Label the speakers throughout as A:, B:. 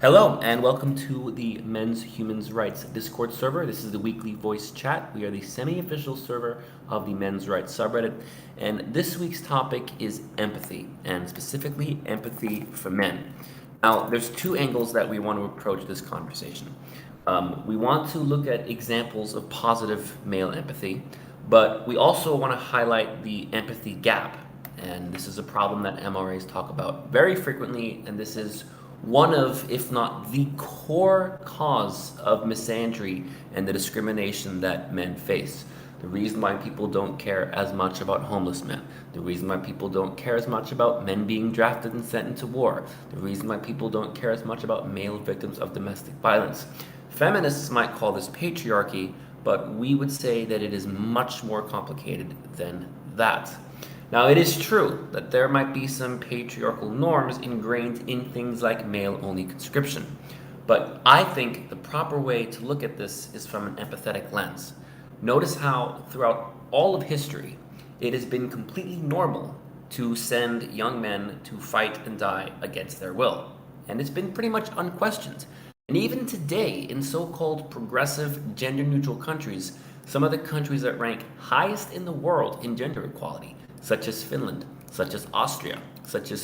A: Hello, and welcome to the Men's Humans Rights Discord server. This is the weekly voice chat. We are the semi official server of the Men's Rights subreddit. And this week's topic is empathy, and specifically empathy for men. Now, there's two angles that we want to approach this conversation. We want to look at examples of positive male empathy, but we also want to highlight the empathy gap. And this is a problem that MRAs talk about very frequently, and this is one of, if not the core cause of misandry and the discrimination that men face. The reason why people don't care as much about homeless men. The reason why people don't care as much about men being drafted and sent into war. The reason why people don't care as much about male victims of domestic violence. Feminists might call this patriarchy, but we would say that it is much more complicated than that. Now, it is true that there might be some patriarchal norms ingrained in things like male-only conscription, but I think the proper way to look at this is from an empathetic lens. Notice how, throughout all of history, it has been completely normal to send young men to fight and die against their will, and it's been pretty much unquestioned. And even today, in so-called progressive, gender-neutral countries, some of the countries that rank highest in the world in gender equality, such as Finland, such as Austria, such as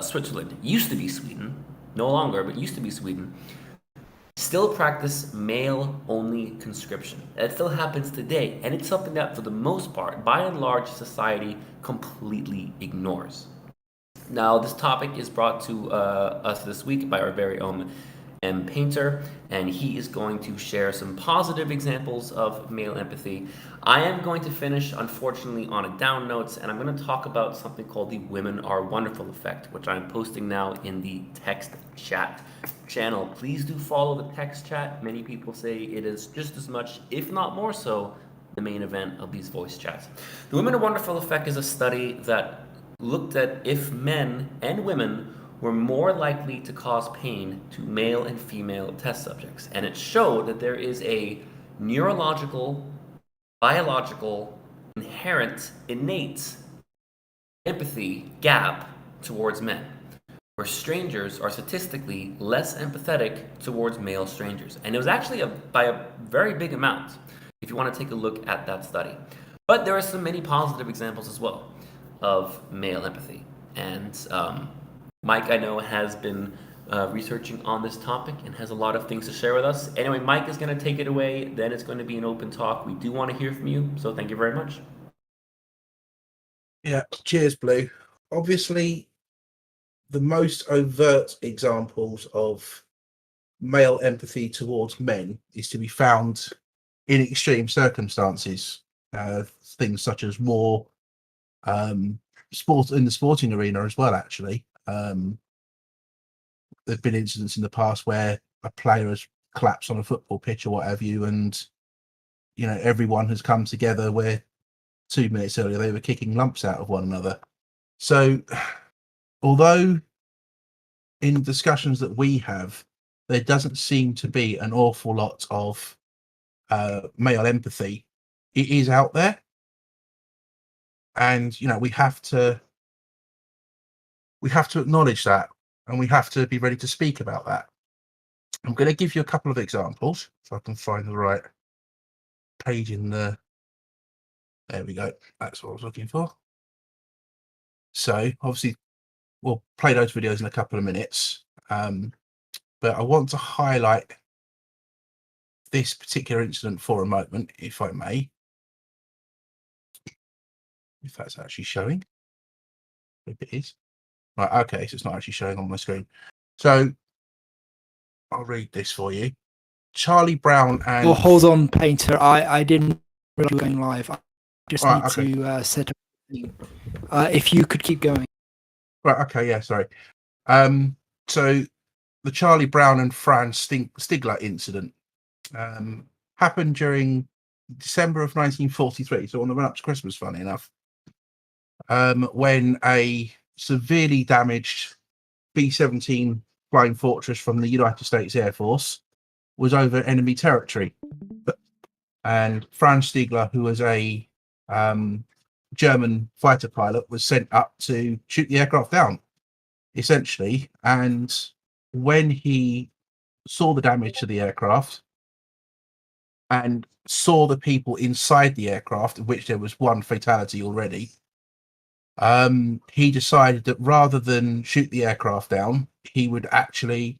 A: Switzerland, used to be Sweden, no longer, but used to be Sweden, still practice male-only conscription. It still happens today, and it's something that, for the most part, by and large, society completely ignores. Now, this topic is brought to us this week by our very own M. Painter, and he is going to share some positive examples of male empathy. I am going to finish, unfortunately, on a down note, and I'm going to talk about something called the Women Are Wonderful effect, which I'm posting now in the text chat channel. Please do follow the text chat. Many people say it is just as much, if not more so, the main event of these voice chats. The Women Are Wonderful effect is a study that looked at if men and women were more likely to cause pain to male and female test subjects. And it showed that there is a neurological, biological, inherent, innate empathy gap towards men, where strangers are statistically less empathetic towards male strangers. And it was actually by a very big amount, if you want to take a look at that study. But there are some many positive examples as well of male empathy. And Mike, I know, has been researching on this topic and has a lot of things to share with us. Anyway, Mike is going to take it away. Then it's going to be an open talk. We do want to hear from you, so thank you very much.
B: Yeah, cheers, Blue. Obviously, the most overt examples of male empathy towards men is to be found in extreme circumstances. Things such as war, sport in the sporting arena as well, actually. There've been incidents in the past where a player has collapsed on a football pitch or what have you, and everyone has come together where 2 minutes earlier they were kicking lumps out of one another. So although in discussions that we have, there doesn't seem to be an awful lot of male empathy, it is out there. And we have to acknowledge that, and we have to be ready to speak about that. I'm going to give you a couple of examples if I can find the right page in the. There we go. That's what I was looking for. So obviously we'll play those videos in a couple of minutes, but I want to highlight this particular incident for a moment, if I may, if that's actually showing. I hope it is. Right, okay, so it's not actually showing on my screen. So I'll read this for you. Charlie Brown and...
C: Well, hold on, Painter. I didn't realize you were going live. I just need to set up. If you could keep going.
B: Right, okay, yeah, sorry. So the Charlie Brown and Fran Stigler incident happened during December of 1943, so on the run-up to Christmas, funny enough, when a severely damaged B-17 Flying Fortress from the United States Air Force was over enemy territory. And Franz Stigler, who was a German fighter pilot, was sent up to shoot the aircraft down, essentially. And when he saw the damage to the aircraft and saw the people inside the aircraft, of which there was one fatality already, he decided that rather than shoot the aircraft down, he would actually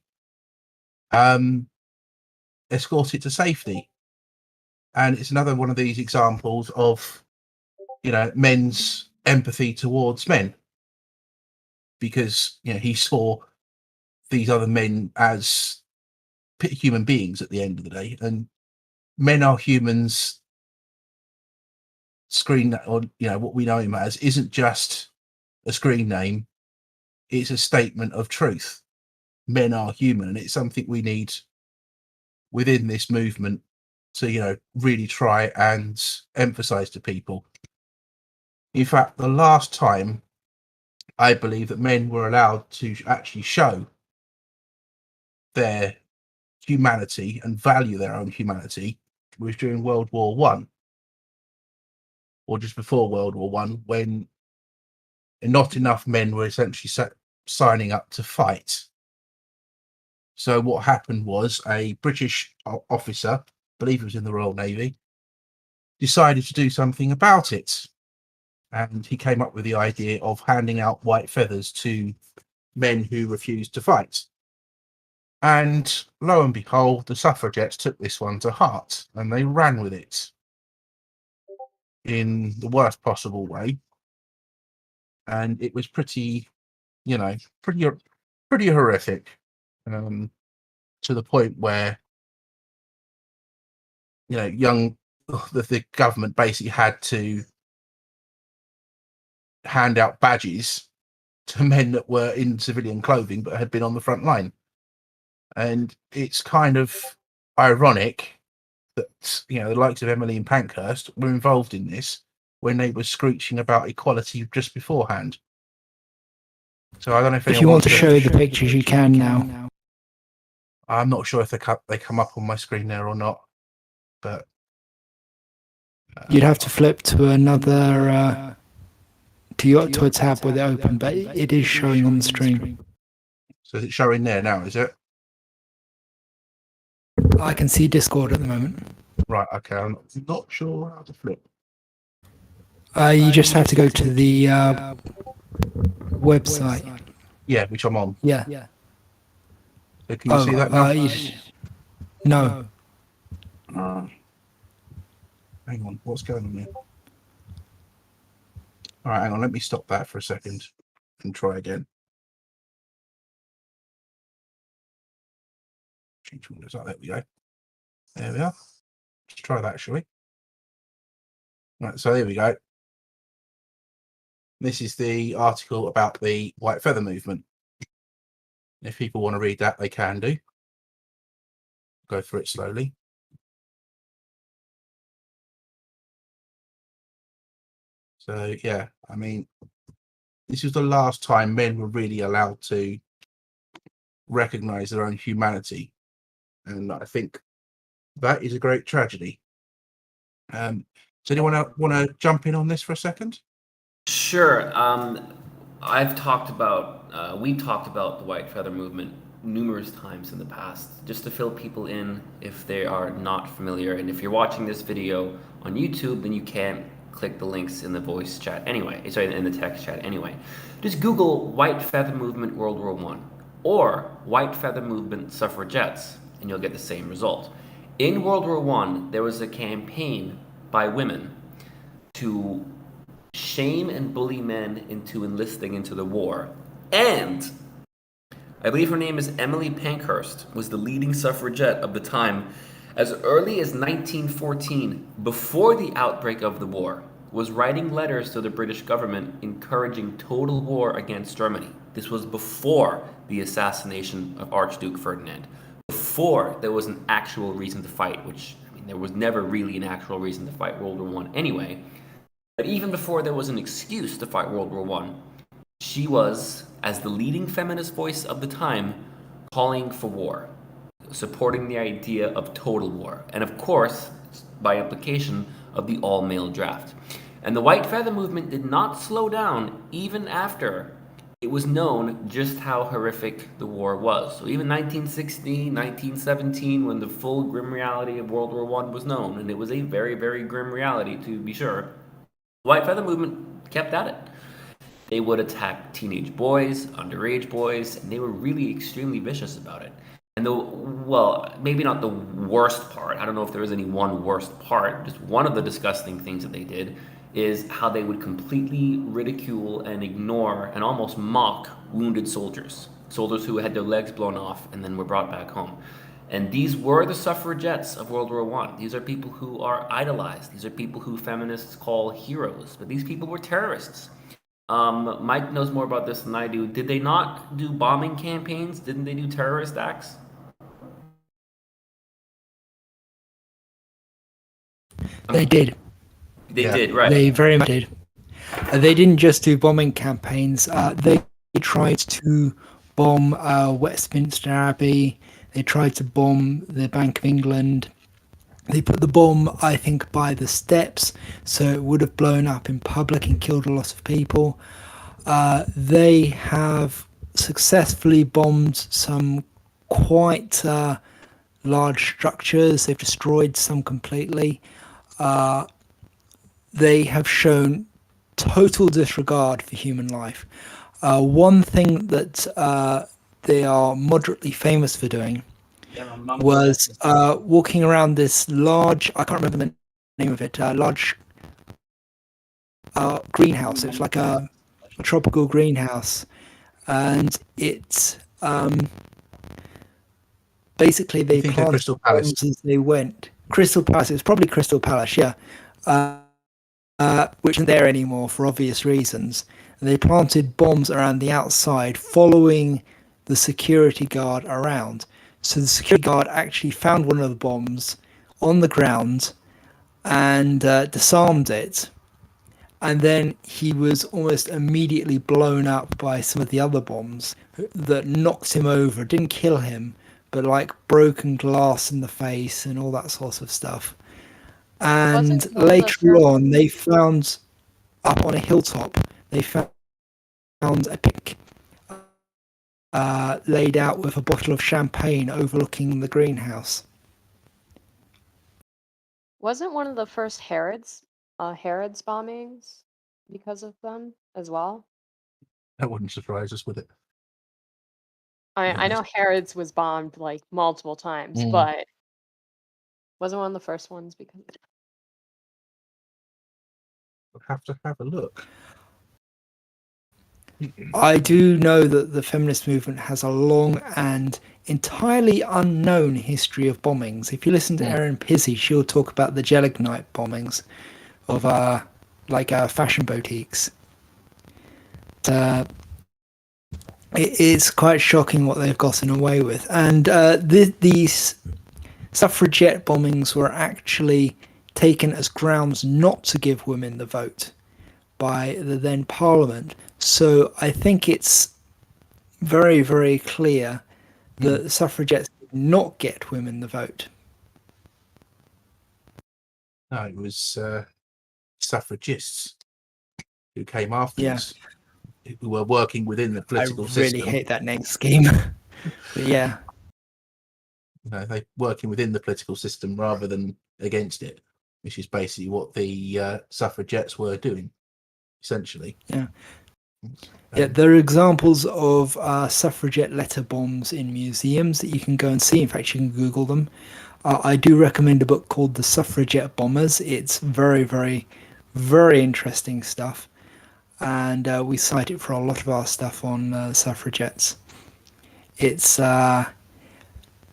B: escort it to safety. And it's another one of these examples of, men's empathy towards men, because he saw these other men as human beings at the end of the day, and men are humans. Screen, or what we know him as, isn't just a screen name, it's a statement of truth. Men are human, and it's something we need within this movement to really try and emphasize to people. In fact, the last time I believe that men were allowed to actually show their humanity and value their own humanity was during World War One, or just before World War One, when not enough men were essentially signing up to fight. So what happened was a British officer, I believe he was in the Royal Navy, decided to do something about it. And he came up with the idea of handing out white feathers to men who refused to fight. And lo and behold, the suffragettes took this one to heart and they ran with it in the worst possible way. And it was pretty horrific, to the point where the government basically had to hand out badges to men that were in civilian clothing but had been on the front line. And it's kind of ironic that the likes of Emmeline Pankhurst were involved in this when they were screeching about equality just beforehand. So I don't know if
C: you want to show the pictures, you can now.
B: I'm not sure if they come up on my screen there or not, but
C: you'd have to flip to another to a tab where they open, but it is showing on the stream.
B: So is it showing there now? Is it?
C: I can see Discord at the moment.
B: Right. Okay. I'm not sure how to flip.
C: You just have to go to the website.
B: Yeah, which I'm on.
C: Yeah.
B: So can you see that now?
C: No.
B: Hang on. What's going on here? All right. Hang on. Let me stop that for a second and try again. Change windows. There we go. There we are. Let's try that, shall we? Right. So there we go. This is the article about the White Feather Movement. If people want to read that, they can do. Go through it slowly. So, yeah, I mean, this was the last time men were really allowed to recognize their own humanity. And I think that is a great tragedy. Does anyone else want to jump in on this for a second?
A: Sure. We talked about the White Feather Movement numerous times in the past, just to fill people in if they are not familiar. And if you're watching this video on YouTube, then you can't click the links in the voice chat anyway. Sorry, in the text chat anyway. Just Google White Feather Movement World War One or White Feather Movement Suffragettes, and you'll get the same result. In World War One, there was a campaign by women to shame and bully men into enlisting into the war. And I believe her name is Emily Pankhurst, was the leading suffragette of the time. As early as 1914, before the outbreak of the war, was writing letters to the British government encouraging total war against Germany. This was before the assassination of Archduke Ferdinand, before there was an actual reason to fight, which, I mean, there was never really an actual reason to fight World War I anyway. But even before there was an excuse to fight World War I, she was, as the leading feminist voice of the time, calling for war, supporting the idea of total war, and of course, by implication, of the all-male draft. And the White Feather Movement did not slow down even after it was known just how horrific the war was. So even 1916, 1917, when the full grim reality of World War One was known, and it was a very, very grim reality to be sure, the White Feather Movement kept at it. They would attack teenage boys, underage boys, and they were really extremely vicious about it. And well, maybe not the worst part. I don't know if there was any one worst part. Just one of the disgusting things that they did is how they would completely ridicule and ignore and almost mock wounded soldiers, soldiers who had their legs blown off and then were brought back home. And these were the suffragettes of World War One. These are people who are idolized. These are people who feminists call heroes. But these people were terrorists. Mike knows more about this than I do. Did they not do bombing campaigns? Didn't they do terrorist acts?
C: They did.
A: They
B: Yeah.
A: did, right?
C: They very much did. They didn't just do bombing campaigns. They tried to bomb Westminster Abbey. They tried to bomb the Bank of England. They put the bomb, I think, by the steps, so it would have blown up in public and killed a lot of people. They have successfully bombed some quite large structures. They've destroyed some completely. They have shown total disregard for human life. One thing that they are moderately famous for doing was walking around this large, I can't remember the name of it, large greenhouse. It's like a tropical greenhouse. And it's basically they
B: think of
C: planted
B: Crystal Palace.
C: bombs as they went. Crystal Palace, it's probably Crystal Palace, yeah. Which isn't there anymore for obvious reasons. And they planted bombs around the outside, following the security guard around. So the security guard actually found one of the bombs on the ground and disarmed it. And then he was almost immediately blown up by some of the other bombs that knocked him over. Didn't kill him, but like broken glass in the face and all that sort of stuff. And later on, they found up on a hilltop, they found a pic laid out with a bottle of champagne overlooking the greenhouse.
D: Wasn't one of the first Herod's bombings because of them as well?
B: That wouldn't surprise us, would it?
D: I know Herod's was bombed like multiple times,
B: Mm.
D: but wasn't one of the first ones because
B: We'll have to have a look.
C: I do know that the feminist movement has a long and entirely unknown history of bombings. If you listen to Erin Pizzi, she'll talk about the Gelignite bombings of fashion boutiques. It is quite shocking what they've gotten away with. And these suffragette bombings were actually taken as grounds not to give women the vote by the then Parliament. So I think it's very, very clear that the suffragettes did not get women the vote.
B: No, it was suffragists who came afterwards, who were working within the political
C: I really
B: system.
C: hate that name scheme. But yeah.
B: You know, they working within the political system rather than against it, which is basically what the suffragettes were doing, essentially.
C: Yeah. Yeah, there are examples of suffragette letter bombs in museums that you can go and see. In fact, you can Google them. I do recommend a book called The Suffragette Bombers. It's very, very, very interesting stuff. And we cite it for a lot of our stuff on suffragettes. It's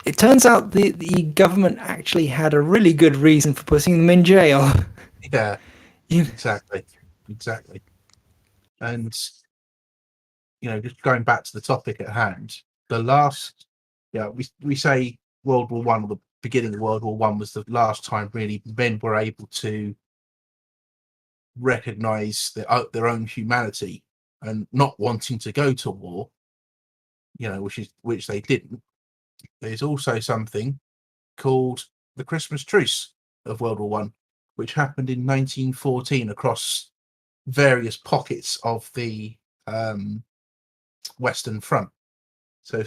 C: it turns out the government actually had a really good reason for putting them in jail.
B: Yeah,
C: You-
B: exactly. And you know, just going back to the topic at hand, the last, we say World War One, or the beginning of World War One, was the last time really men were able to recognize their own humanity and not wanting to go to war. You know, which they didn't. There's also something called the Christmas Truce of World War One, which happened in 1914 across various pockets of the Western Front. So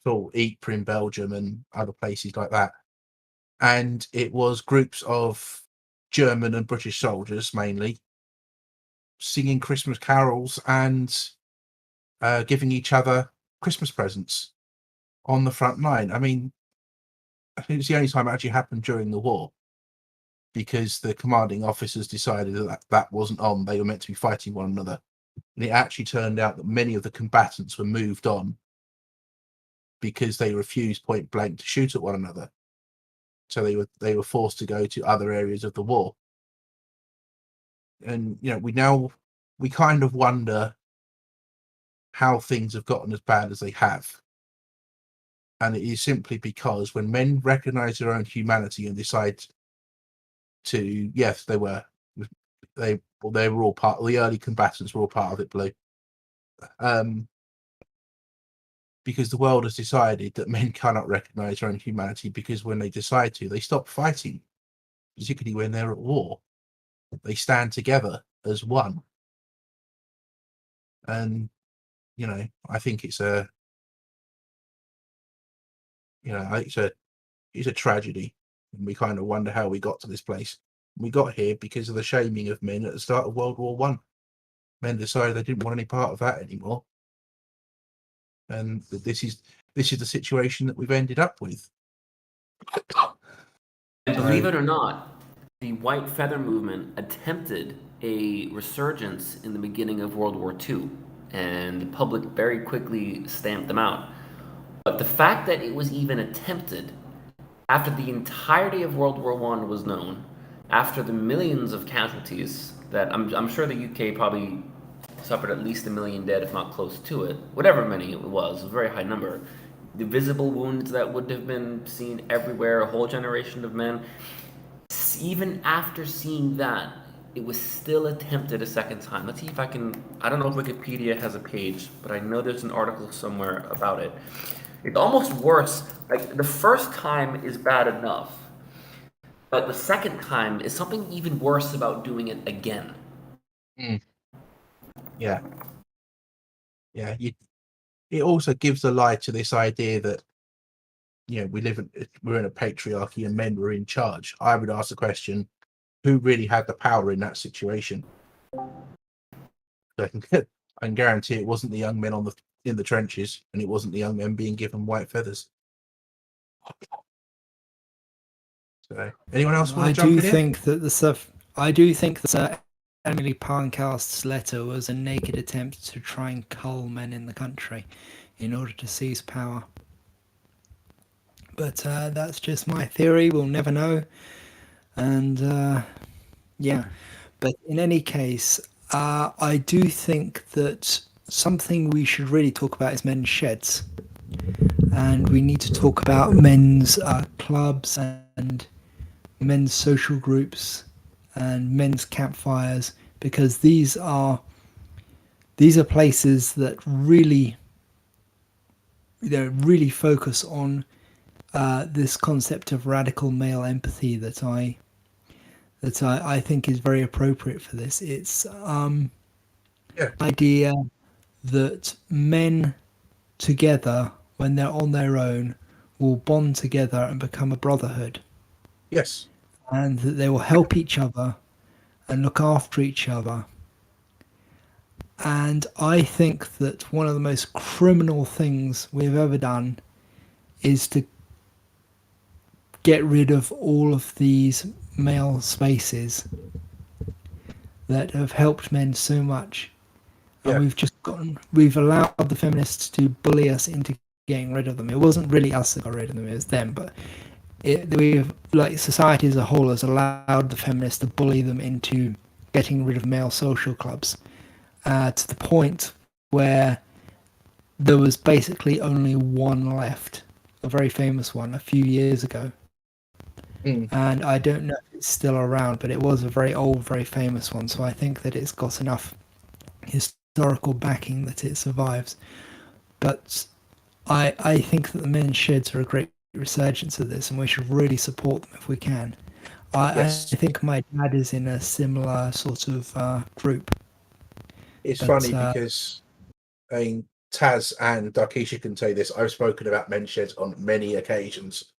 B: for Ypres in Belgium and other places like that. And it was groups of German and British soldiers mainly singing Christmas carols and giving each other Christmas presents on the front line. I mean, I think it's the only time it actually happened during the war, because the commanding officers decided that that wasn't on. They were meant to be fighting one another. And it actually turned out that many of the combatants were moved on because they refused point blank to shoot at one another. So they were forced to go to other areas of the war. And we kind of wonder how things have gotten as bad as they have. And it is simply because when men recognize their own humanity and decide to, yes, they were all part, the early combatants were all part of it, Blue. Because the world has decided that men cannot recognize their own humanity, because when they decide to, they stop fighting, particularly when they're at war. They stand together as one. And, I think it's a tragedy. And we kind of wonder how we got to this place. We got here because of the shaming of men at the start of World War One. Men decided they didn't want any part of that anymore. And this is the situation that we've ended up with.
A: And believe it or not, the White Feather movement attempted a resurgence in the beginning of World War II, and the public very quickly stamped them out. But the fact that it was even attempted after the entirety of World War I was known, after the millions of casualties that I'm sure the UK probably suffered at least 1 million dead, if not close to it, whatever many it was a very high number. The visible wounds that would have been seen everywhere, a whole generation of men. Even after seeing that, it was still attempted a second time. Let's see if I don't know if Wikipedia has a page, but I know there's an article somewhere about it. It's almost worse. Like, the first time is bad enough, but the second time is something even worse about doing it again.
B: Yeah. It also gives a lie to this idea that we're in a patriarchy and men were in charge. I would ask the question, who really had the power in that situation? I can guarantee it wasn't the young men in the trenches, and it wasn't the young men being given white feathers. So, anyone else want to jump in?
C: I do think that Emily Parncast's letter was a naked attempt to try and cull men in the country in order to seize power. But that's just my theory. We'll never know. And but in any case, I do think that something we should really talk about is men's sheds. And we need to talk about men's clubs and men's social groups and men's campfires, because these are places that really focus on this concept of radical male empathy that I think is very appropriate for this. It's idea that men together, when they're on their own, will bond together and become a brotherhood.
B: Yes.
C: And that they will help each other and look after each other. And I think that one of the most criminal things we've ever done is to get rid of all of these male spaces that have helped men so much. And we've allowed the feminists to bully us into getting rid of them. It wasn't really us that got rid of them, it was them, but society as a whole has allowed the feminists to bully them into getting rid of male social clubs, to the point where there was basically only one left, a very famous one, a few years ago. And I don't know if it's still around, but it was a very old, very famous one. So I think that it's got enough historical backing that it survives. But I think that the men's sheds are a great resurgence of this, and we should really support them if we can. I think my dad is in a similar sort of group.
B: It's funny because Taz and Darkisha can tell you this. I've spoken about men's sheds on many occasions.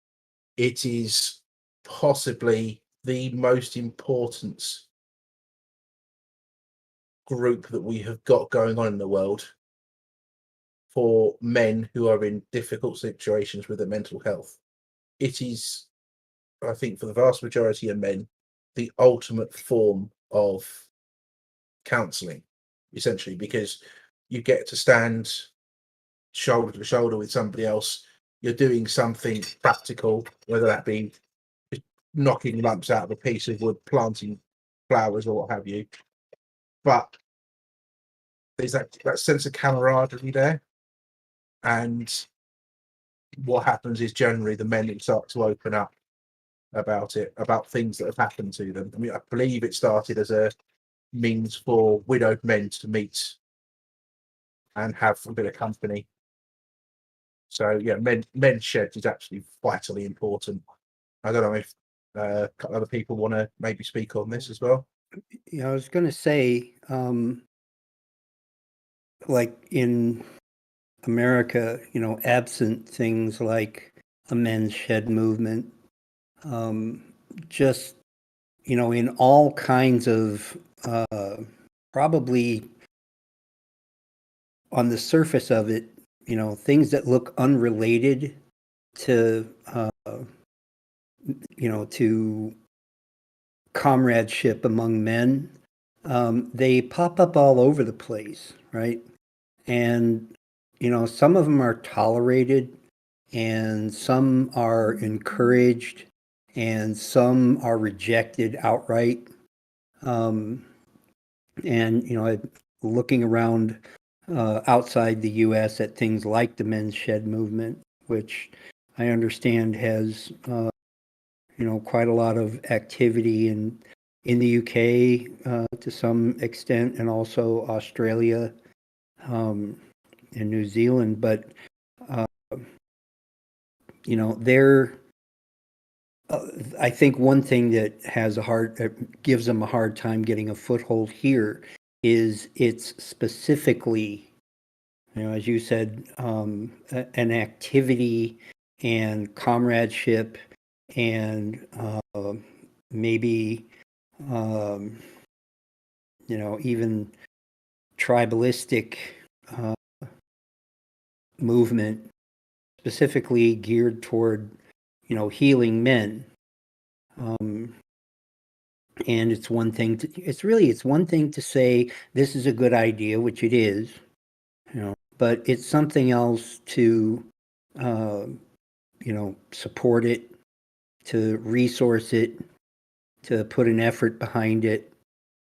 B: It is possibly the most important group that we have got going on in the world for men who are in difficult situations with their mental health. It is, I think, for the vast majority of men, the ultimate form of counselling, essentially, because you get to stand shoulder to shoulder with somebody else. You're doing something practical, whether that be knocking lumps out of a piece of wood, planting flowers, or what have you. But there's that sense of camaraderie there. And what happens is generally the men start to open up about it, about things that have happened to them. I mean, I believe it started as a means for widowed men to meet and have a bit of company. So yeah, men's sheds is actually vitally important. I don't know if a couple other people want to maybe speak on this as well.
E: Yeah, I was going to say, like in America, absent things like a men's shed movement, just, in all kinds of, probably on the surface of it, things that look unrelated to, to comradeship among men, they pop up all over the place, right? And, some of them are tolerated and some are encouraged and some are rejected outright. And, looking around outside the U.S. at things like the men's shed movement, which I understand has, quite a lot of activity in the UK to some extent, and also Australia and New Zealand. But, they're, I think one thing that gives them a hard time getting a foothold here is it's specifically, as you said, an activity and comradeship and maybe, even tribalistic movement specifically geared toward, healing men. And it's one thing to say this is a good idea, which it is, but it's something else to, support it, to resource it, to put an effort behind it.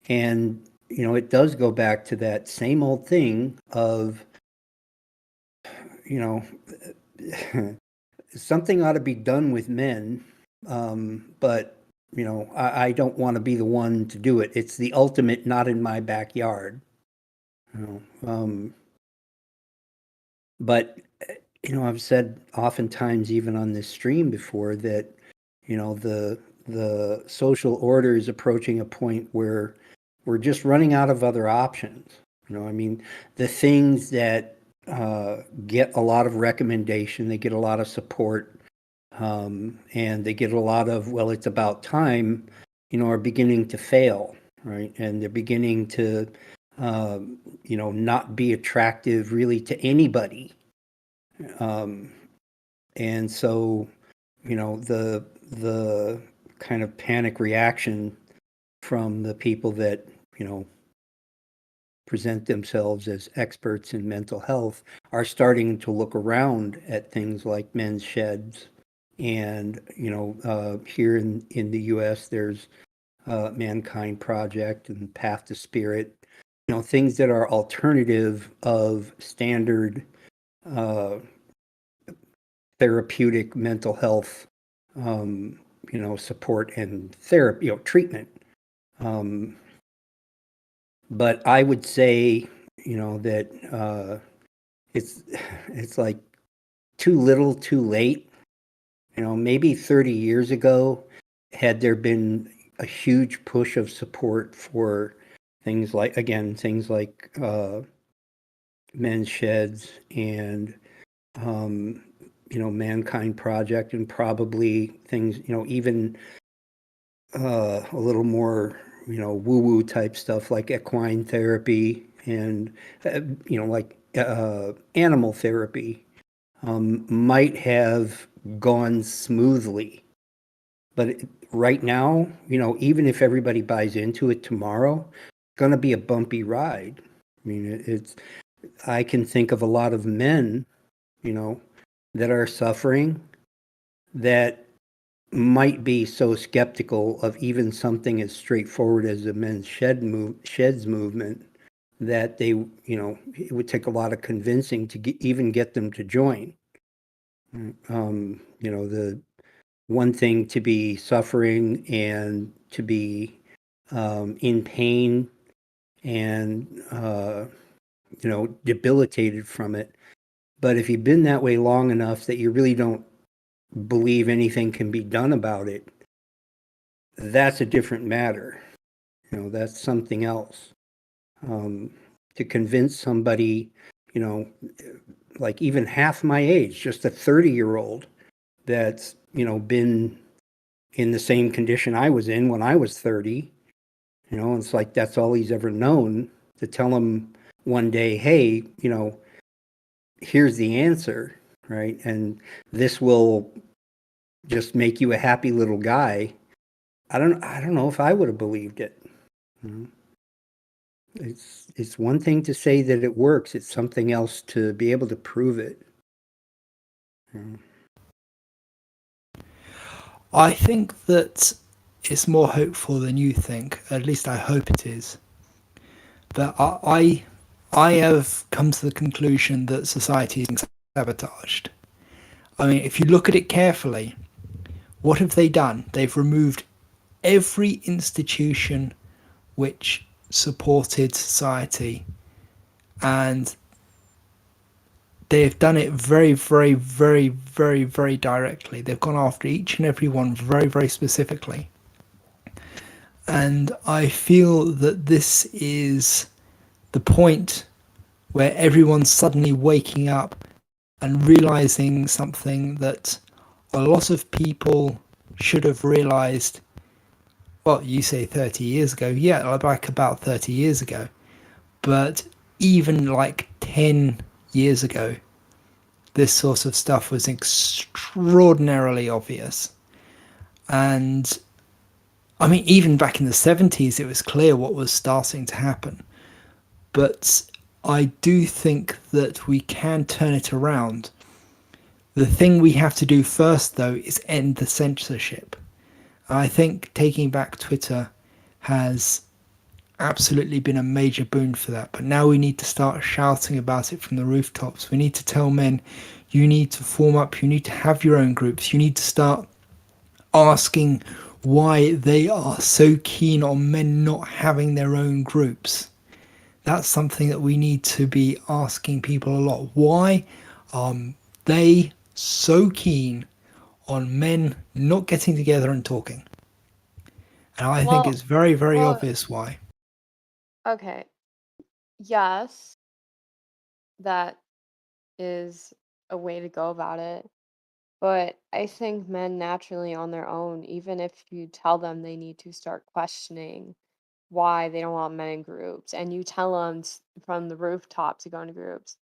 E: And, it does go back to that same old thing of, something ought to be done with men, but, I don't want to be the one to do it. It's the ultimate not in my backyard. But, I've said oftentimes, even on this stream before, that, the social order is approaching a point where we're just running out of other options. The things that get a lot of recommendation, they get a lot of support, and they get a lot of, well, it's about time, are beginning to fail, right? And they're beginning to, not be attractive really to anybody. And so, the kind of panic reaction from the people that, present themselves as experts in mental health are starting to look around at things like men's sheds. And, here in the US, there's Mankind Project and Path to Spirit, things that are alternative of standard therapeutic mental health, support and therapy, treatment. But I would say, that it's like too little, too late. Maybe 30 years ago, had there been a huge push of support for things like Men's Sheds and Mankind Project, and probably things, even a little more, woo-woo type stuff like equine therapy and, like animal therapy might have gone smoothly. But right now, even if everybody buys into it tomorrow, it's going to be a bumpy ride. I mean, I can think of a lot of men, that are suffering that might be so skeptical of even something as straightforward as the men's sheds movement that they, it would take a lot of convincing to even get them to join. The one thing to be suffering and to be in pain and, debilitated from it. But if you've been that way long enough that you really don't believe anything can be done about it, that's a different matter. That's something else. To convince somebody, like even half my age, just a 30-year-old that's, been in the same condition I was in when I was 30, it's like that's all he's ever known, to tell him one day, hey, here's the answer, right? And this will just make you a happy little guy. I don't know if I would have believed it. It's one thing to say that it works. It's something else to be able to prove it.
C: I think that it's more hopeful than you think. At least I hope it is. But I have come to the conclusion that society is being sabotaged. I mean, if you look at it carefully, what have they done? They've removed every institution which supported society, and they've done it very, very, very, very, very directly. They've gone after each and every one very, very specifically. And I feel that this is the point where everyone's suddenly waking up and realizing something that a lot of people should have realized. Well, you say 30 years ago. Yeah, like about 30 years ago. But even like 10 years ago, this sort of stuff was extraordinarily obvious. And I mean, even back in the 70s, it was clear what was starting to happen. But I do think that we can turn it around. The thing we have to do first, though, is end the censorship. I think taking back Twitter has absolutely been a major boon for that. But now we need to start shouting about it from the rooftops. We need to tell men, you need to form up, you need to have your own groups, you need to start asking why they are so keen on men not having their own groups. That's something that we need to be asking people a lot. Why are they so keen on men not getting together and talking? And I think it's very, very obvious why.
D: Okay. Yes, that is a way to go about it. But I think men naturally on their own, even if you tell them they need to start questioning why they don't want men in groups, and you tell them from the rooftop to go into groups,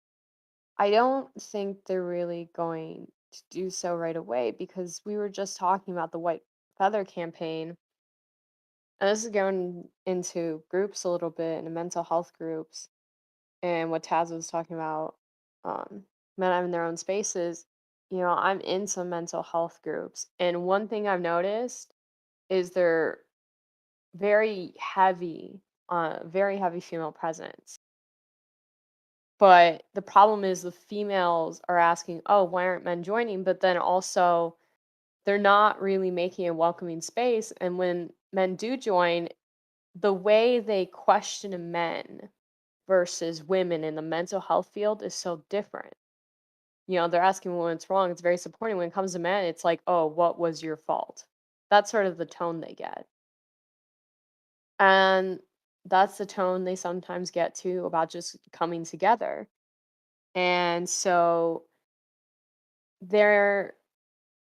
D: I don't think they're really going to do so right away, because we were just talking about the White Feather campaign. And this is going into groups a little bit, into mental health groups, and what Taz was talking about, men having their own spaces. I'm in some mental health groups, and one thing I've noticed is they're very heavy female presence. But the problem is the females are asking, "Oh, why aren't men joining?" But then also they're not really making a welcoming space. And when men do join, the way they question men versus women in the mental health field is so different. They're asking what's wrong. It's very supporting. When it comes to men, it's like, "Oh, what was your fault?" That's sort of the tone they get. And that's the tone they sometimes get too about just coming together. And so they're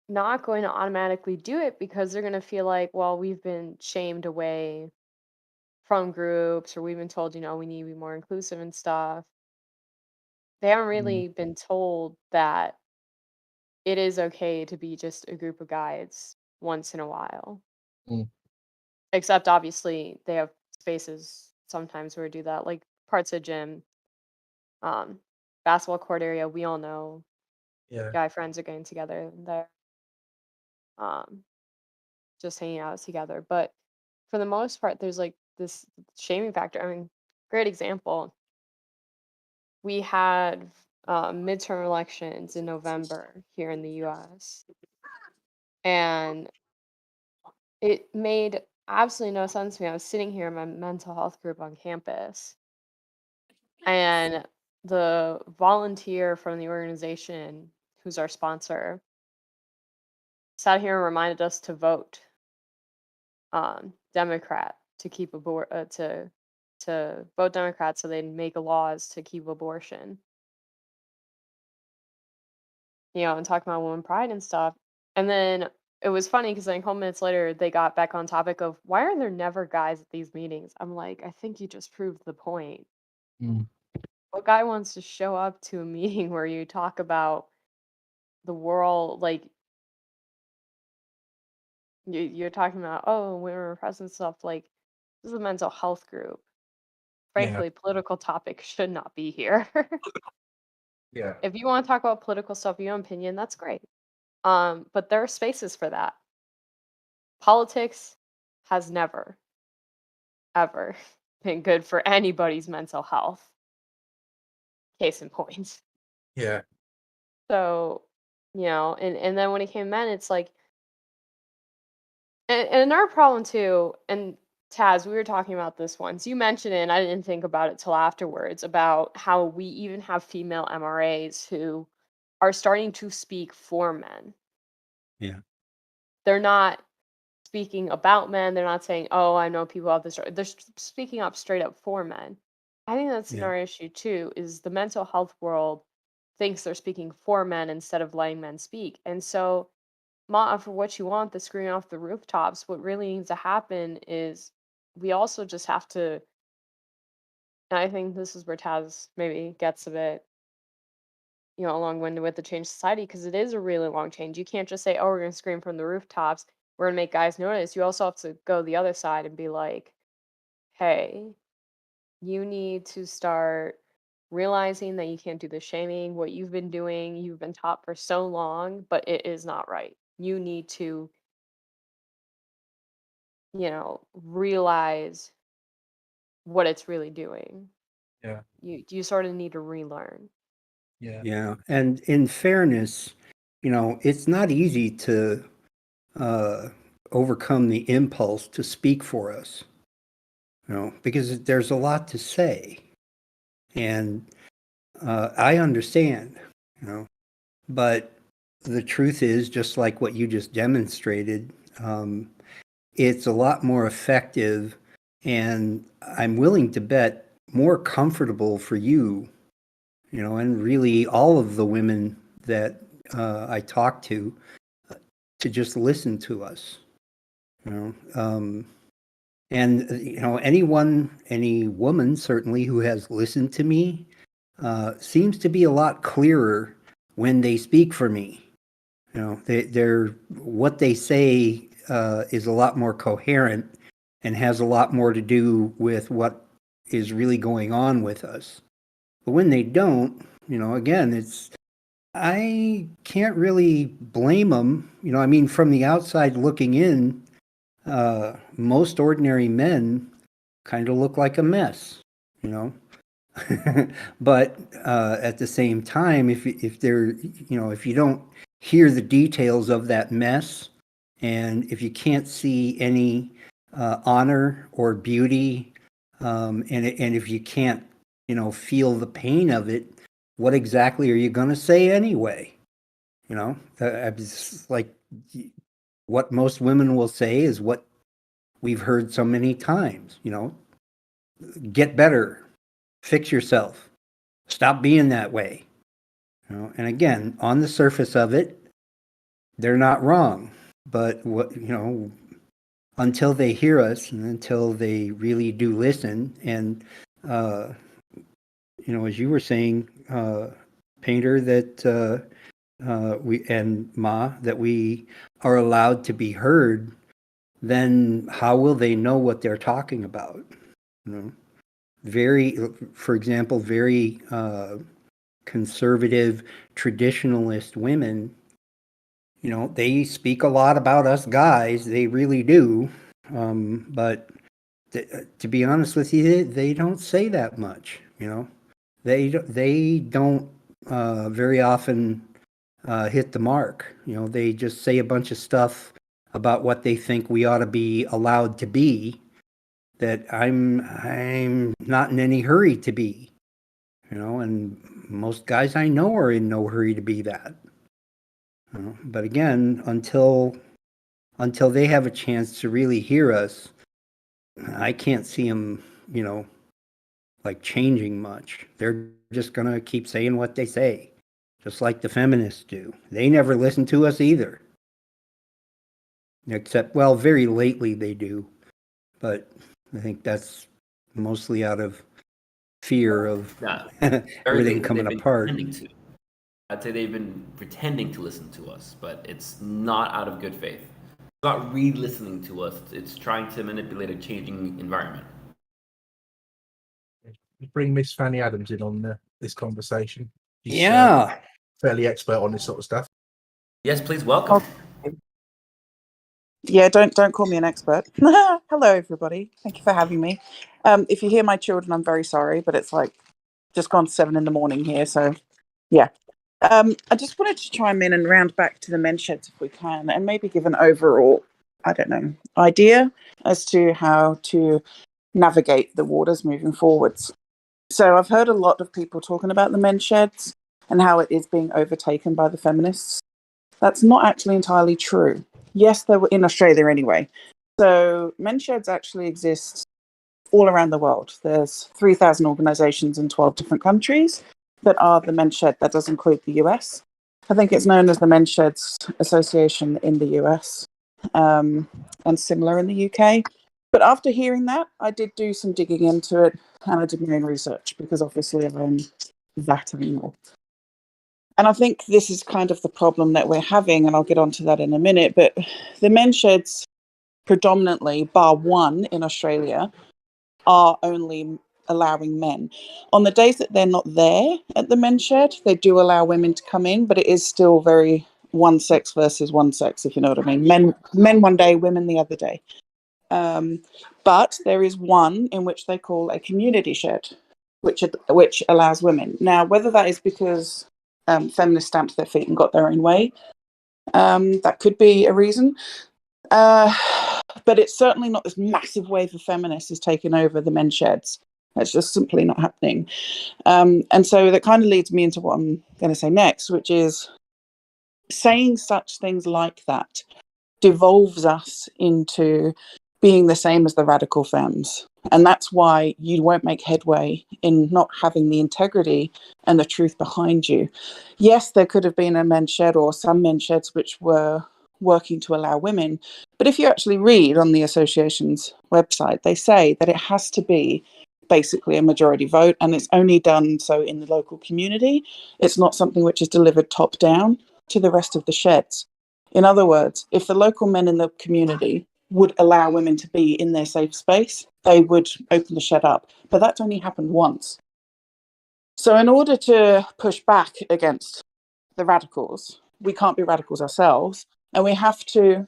D: not going to automatically do it because they're going to feel like, well, we've been shamed away from groups, or we've been told, we need to be more inclusive and stuff. They haven't
B: Mm,
D: really been told that it is okay to be just a group of guys once in a while.
B: mm.
D: Except obviously they have spaces sometimes where do that, like parts of gym, um, basketball court area. We all know
B: Yeah.
D: guy friends are getting together there, um, just hanging out together. But for the most part, there's like this shaming factor. I mean, great example. We had midterm elections in November here in the US, and it made absolutely no sense to me. I was sitting here in my mental health group on campus, and the volunteer from the organization, who's our sponsor, sat here and reminded us to vote Democrat to keep to vote Democrat so they'd make laws to keep abortion. And talking about women pride and stuff. And then it was funny because then a couple minutes later they got back on topic of why are there never guys at these meetings? I'm like, I think you just proved the point.
B: Mm.
D: What guy wants to show up to a meeting where you talk about the world, like you're talking about, oh, women repressed and stuff, like this is a mental health group.
B: Yeah.
D: Frankly, political topics should not be here.
B: Yeah.
D: If you want to talk about political stuff, you have an opinion, that's great. But there are spaces for that. Politics has never, ever been good for anybody's mental health. Case in point.
B: Yeah.
D: So, and then when it came to men, it's like, and our problem too, and Taz, we were talking about this once. You mentioned it, and I didn't think about it till afterwards about how we even have female MRAs who are starting to speak for men.
E: Yeah.
D: They're not speaking about men. They're not saying, "Oh, I know people have this." They're speaking up straight up for men. I think that's
E: Yeah.
D: another issue too. Is the mental health world thinks they're speaking for men instead of letting men speak, and so Ma, for what you want, the screaming off the rooftops. What really needs to happen is we also just have to, and I think this is where Taz maybe gets a bit, long-winded with the change society because it is a really long change. You can't just say, "Oh, we're gonna scream from the rooftops. We're gonna make guys notice." You also have to go the other side and be like, "Hey, you need to start realizing that you can't do the shaming. What you've been doing, you've been taught for so long, but it is not right. You need to, realize what it's really doing.
B: Yeah.
D: You sort of need to relearn."
B: Yeah.
E: Yeah. And in fairness, it's not easy to uh, overcome the impulse to speak for us, because there's a lot to say. And I understand, you know, but the truth is, just like what you just demonstrated, it's a lot more effective, and I'm willing to bet more comfortable for you, and really all of the women that I talk to just listen to us, you know. And any woman certainly who has listened to me seems to be a lot clearer when they speak for me. They're what they say is a lot more coherent and has a lot more to do with what is really going on with us. But when they don't, again, I can't really blame them. I mean, from the outside looking in, most ordinary men kind of look like a mess, you know. But at the same time, if they're, if you don't hear the details of that mess, and if you can't see any honor or beauty, and if you can't, feel the pain of it, what exactly are you going to say anyway? It's like what most women will say is what we've heard so many times. Get better, fix yourself, stop being that way. You know, and again, on the surface of it, they're not wrong. But what, you know, until they hear us and until they really do listen, and you know, as you were saying, Painter, that we and Ma, that we are allowed to be heard, then how will they know what they're talking about? You know, for example, very conservative traditionalist women, you know, they speak a lot about us guys, they really do, but to be honest with you, they don't say that much. You know, they don't very often hit the mark. You know, they just say a bunch of stuff about what they think we ought to be allowed to be, that I'm not in any hurry to be. You know, and most guys I know are in no hurry to be that. You know, but again, until they have a chance to really hear us, I can't see them, you know, like changing much. They're just gonna keep saying what they say, just like the feminists do. They never listen to us either. Except, well, very lately they do, but I think that's mostly out of fear of
A: Yeah,
E: everything coming apart.
A: I'd say they've been pretending to listen to us, but it's not out of good faith. It's not re-listening to us. It's trying to manipulate a changing environment.
B: Bring Miss Fanny Adams in on this conversation. She's
E: Yeah.
B: fairly expert on this sort of stuff.
A: Yes, please welcome.
F: Yeah, don't call me an expert. Hello, everybody. Thank you for having me. If you hear my children, I'm very sorry, but it's like just gone 7 a.m. here, so yeah. I just wanted to chime in and round back to the men's sheds if we can, and maybe give an overall, I don't know, idea as to how to navigate the waters moving forwards. So I've heard a lot of people talking about the men's sheds and how it is being overtaken by the feminists. That's not actually entirely true. Yes, they were in Australia anyway. So men's sheds actually exist all around the world. There's 3,000 organizations in 12 different countries that are the men's shed. That does include the US. I think it's known as the Men's Sheds Association in the US, and similar in the UK. But after hearing that, I did do some digging into it, and I did my own research, because obviously I'm that anymore. And I think this is kind of the problem that we're having, and I'll get onto that in a minute. But the men's sheds, predominantly, bar one in Australia, are only allowing men. On the days that they're not there at the men's shed, they do allow women to come in, but it is still very one sex versus one sex, if you know what I mean. Men one day, women the other day. But there is one in which they call a community shed, which allows women. Now, whether that is because feminists stamped their feet and got their own way, that could be a reason. But it's certainly not this massive wave of feminists has taken over the men's sheds. That's just simply not happening. And so that kind of leads me into what I'm going to say next, which is saying such things like that devolves us into being the same as the radical femmes. And that's why you won't make headway in not having the integrity and the truth behind you. Yes, there could have been a men's shed or some men's sheds which were working to allow women. But if you actually read on the association's website, they say that it has to be basically a majority vote, and it's only done so in the local community. It's not something which is delivered top down to the rest of the sheds. In other words, if the local men in the community would allow women to be in their safe space, they would open the shed up. But that's only happened once. So in order to push back against the radicals, we can't be radicals ourselves, and we have to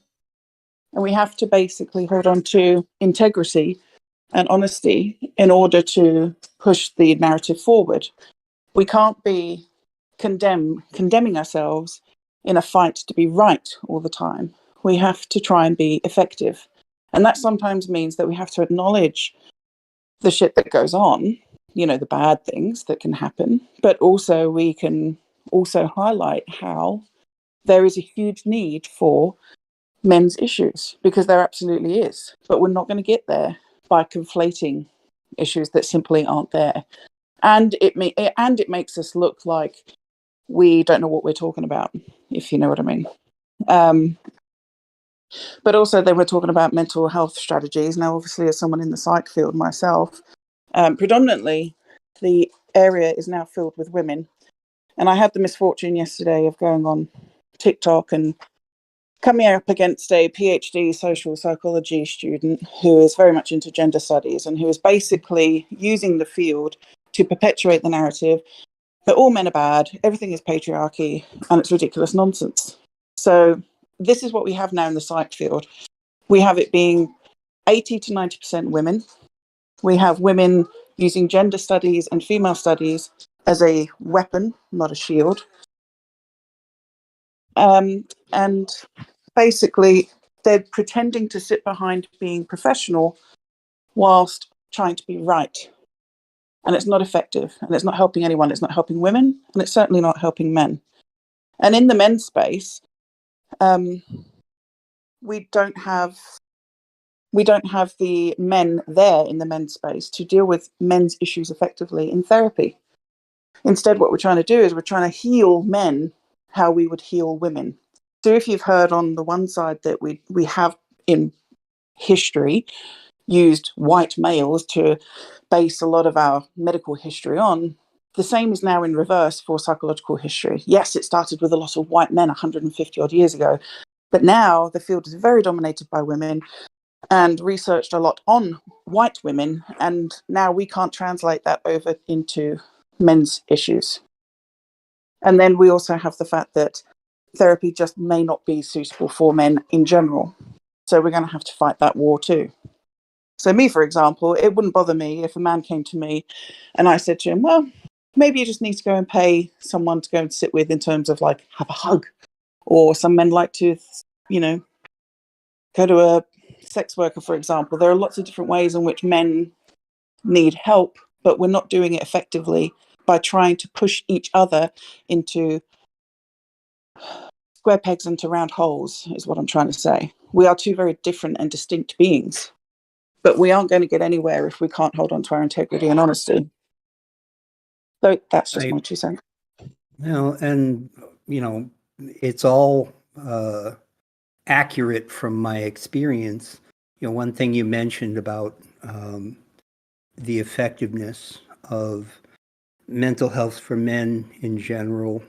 F: basically hold on to integrity and honesty in order to push the narrative forward. We can't be condemning ourselves in a fight to be right all the time. We have to try and be effective. And that sometimes means that we have to acknowledge the shit that goes on, you know, the bad things that can happen, but also we can also highlight how there is a huge need for men's issues, because there absolutely is. But we're not going to get there by conflating issues that simply aren't there. And it makes us look like we don't know what we're talking about, if you know what I mean. But also, then we're talking about mental health strategies. Now, obviously, as someone in the psych field myself, predominantly the area is now filled with women. And I had the misfortune yesterday of going on TikTok and coming up against a PhD social psychology student who is very much into gender studies and who is basically using the field to perpetuate the narrative that all men are bad, everything is patriarchy, and it's ridiculous nonsense. So this is what we have now in the psych field. We have it being 80 to 90% women. We have women using gender studies and female studies as a weapon, not a shield. And basically, they're pretending to sit behind being professional whilst trying to be right. And it's not effective, and it's not helping anyone. It's not helping women, and it's certainly not helping men. And in the men's space, we don't have the men there in the men's space to deal with men's issues effectively in therapy. Instead, what we're trying to do is we're trying to heal men how we would heal women. So if you've heard on the one side that we have in history used white males to base a lot of our medical history on, the same is now in reverse for psychological history. Yes, it started with a lot of white men 150 odd years ago, but now the field is very dominated by women and researched a lot on white women, and now we can't translate that over into men's issues. And then we also have the fact that therapy just may not be suitable for men in general. So we're going to have to fight that war too. So me, for example, it wouldn't bother me if a man came to me and I said to him, well, maybe you just need to go and pay someone to go and sit with in terms of like have a hug. Or some men like to, go to a sex worker, for example. There are lots of different ways in which men need help, but we're not doing it effectively by trying to push each other into square pegs into round holes, is what I'm trying to say. We are two very different and distinct beings, but we aren't going to get anywhere if we can't hold on to our integrity and honesty. So that's just my 2 cents.
E: And it's all accurate from my experience. One thing you mentioned about the effectiveness of mental health for men in general,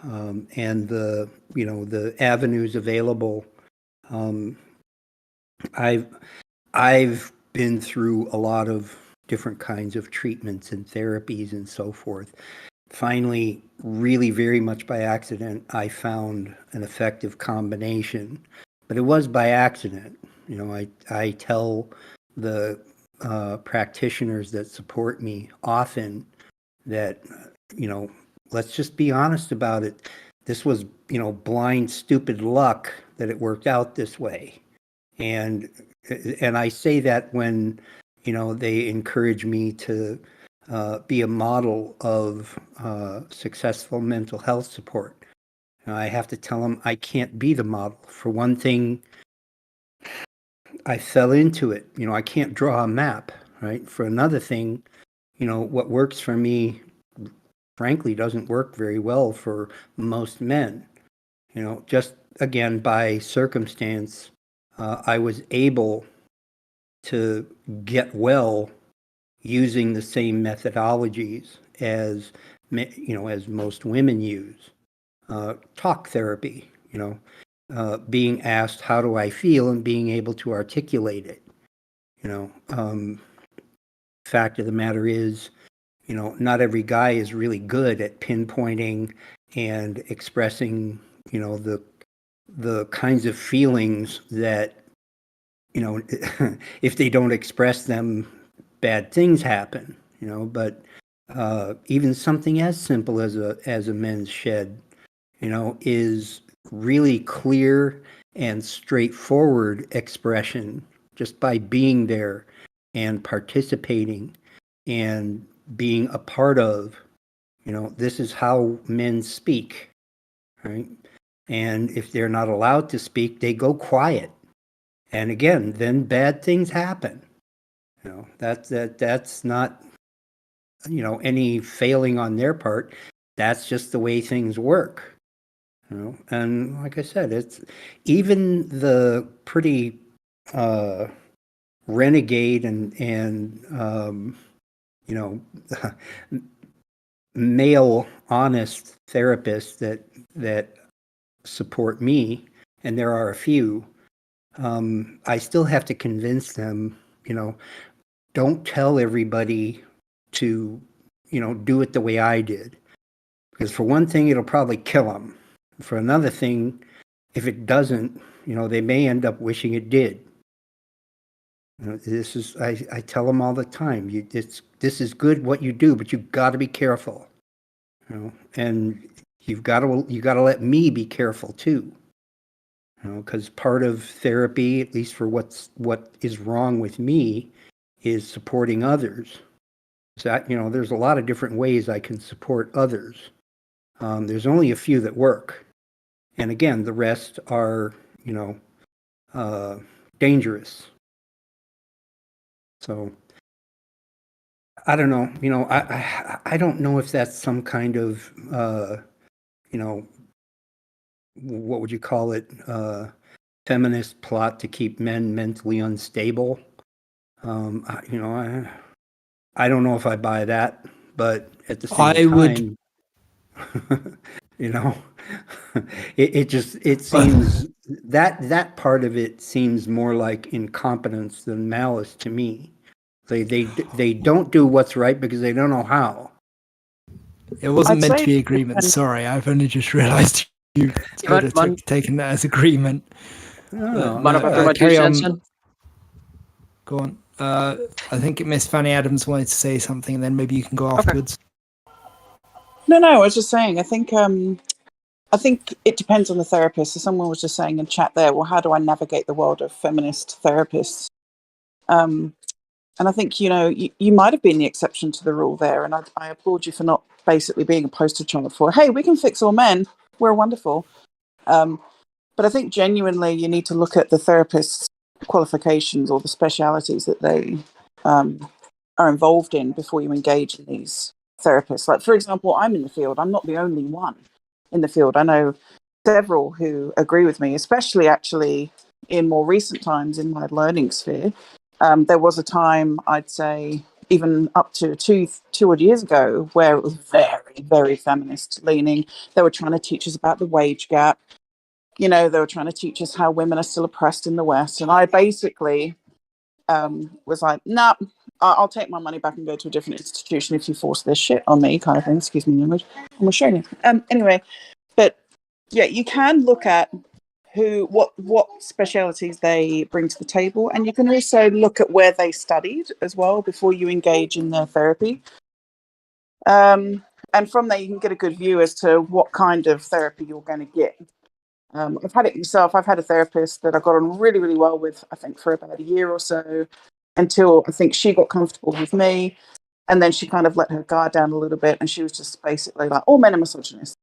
E: and the avenues available. I've been through a lot of different kinds of treatments and therapies and so forth. Finally, really very much by accident, I found an effective combination, but it was by accident. I tell the practitioners that support me often that, let's just be honest about it. This was, blind, stupid luck that it worked out this way. And I say that when, they encourage me to be a model of successful mental health support. I have to tell them I can't be the model. For one thing, I fell into it. I can't draw a map, right? For another thing, what works for me, frankly, doesn't work very well for most men. Just again, by circumstance, I was able to get well using the same methodologies as most women use. Talk therapy, being asked, how do I feel, and being able to articulate it. Fact of the matter is, not every guy is really good at pinpointing and expressing, the kinds of feelings that, if they don't express them, bad things happen, but even something as simple as a men's shed, is really clear and straightforward expression just by being there and participating and being a part of, this is how men speak, right? And if they're not allowed to speak, they go quiet. And again, then bad things happen. That's not, any failing on their part. that's just the way things work. You know, and like I said, it's even the pretty renegade and you know, male honest therapists that support me, and there are a few. I still have to convince them, you know, don't tell everybody to, you know, do it the way I did. Because for one thing, it'll probably kill them. For another thing, if it doesn't, you know, they may end up wishing it did. You know, this is, I tell them all the time, this is good what you do, but you've got to be careful. You know, and you got to let me be careful too. You know, because part of therapy, at least for what is wrong with me, is supporting others. So you know, there's a lot of different ways I can support others. There's only a few that work, and again, the rest are, you know, dangerous. So I don't know. You know, I don't know if that's some kind of you know, what would you call it? Feminist plot to keep men mentally unstable. You know, I don't know if I buy that, but at the same
C: I would-
E: time, you know, it seems that part of it seems more like incompetence than malice to me. They don't do what's right because they don't know how.
C: It wasn't
F: I'd
C: meant to
F: say
C: be
F: it
C: agreement.
F: depends.
C: Sorry, I've only just realised you would have taken that as agreement.
E: No,
G: Mind if I put my 2
C: carry
G: cents
C: on.
G: in?
C: Go on. I think Miss Fanny Adams wanted to say something, and then maybe you can go afterwards.
F: No, I was just saying. I think it depends on the therapist. So someone was just saying in chat there, well, how do I navigate the world of feminist therapists? And I think, you know, you might have been the exception to the rule there, and I applaud you for not basically being a poster child for, hey, we can fix all men. We're wonderful. But I think genuinely you need to look at the therapist's qualifications or the specialities that they are involved in before you engage in these therapists. Like, for example, I'm in the field. I'm not the only one in the field. I know several who agree with me, especially actually in more recent times in my learning sphere. There was a time, I'd say, even up to two odd years ago, where it was very, very feminist leaning. They were trying to teach us about the wage gap. You know, they were trying to teach us how women are still oppressed in the West. And I basically was like, nah, I'll take my money back and go to a different institution if you force this shit on me, kind of thing. Excuse me, language. I'm Australian. Anyway, but yeah, you can look at what specialities they bring to the table, and you can also look at where they studied as well before you engage in their therapy. And from there, you can get a good view as to what kind of therapy you're going to get. I've had it myself. I've had a therapist that I got on really, really well with, I think, for about a year or so, until I think she got comfortable with me. And then she kind of let her guard down a little bit. And she was just basically like, all men are misogynists.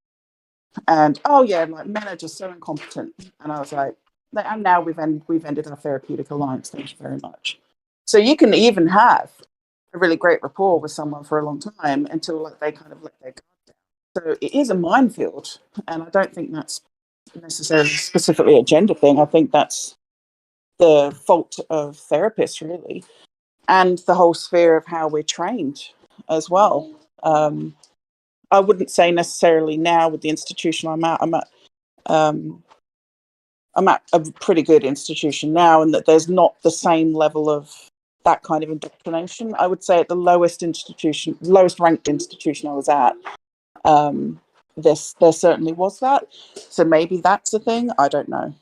F: And, oh, yeah, like men are just so incompetent. And I was like, and now we've ended our therapeutic alliance. Thank you very much. So you can even have a really great rapport with someone for a long time until like they kind of let their guard down. So it is a minefield. And I don't think that's necessarily specifically a gender thing. I think that's the fault of therapists, really, and the whole sphere of how we're trained as well. I wouldn't say necessarily now with the institution I'm at. I'm at a pretty good institution now, and that there's not the same level of that kind of indoctrination. I would say at the lowest ranked institution I was at, there certainly was that. So maybe that's a thing. I don't know.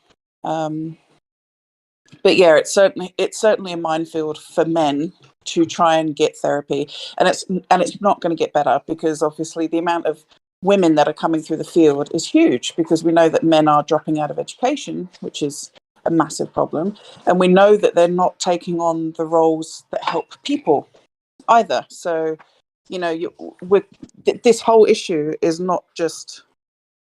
F: But yeah, it's certainly a minefield for men to try and get therapy, and it's not going to get better, because obviously the amount of women that are coming through the field is huge, because we know that men are dropping out of education, which is a massive problem, and we know that they're not taking on the roles that help people either. So, you know, this whole issue is not just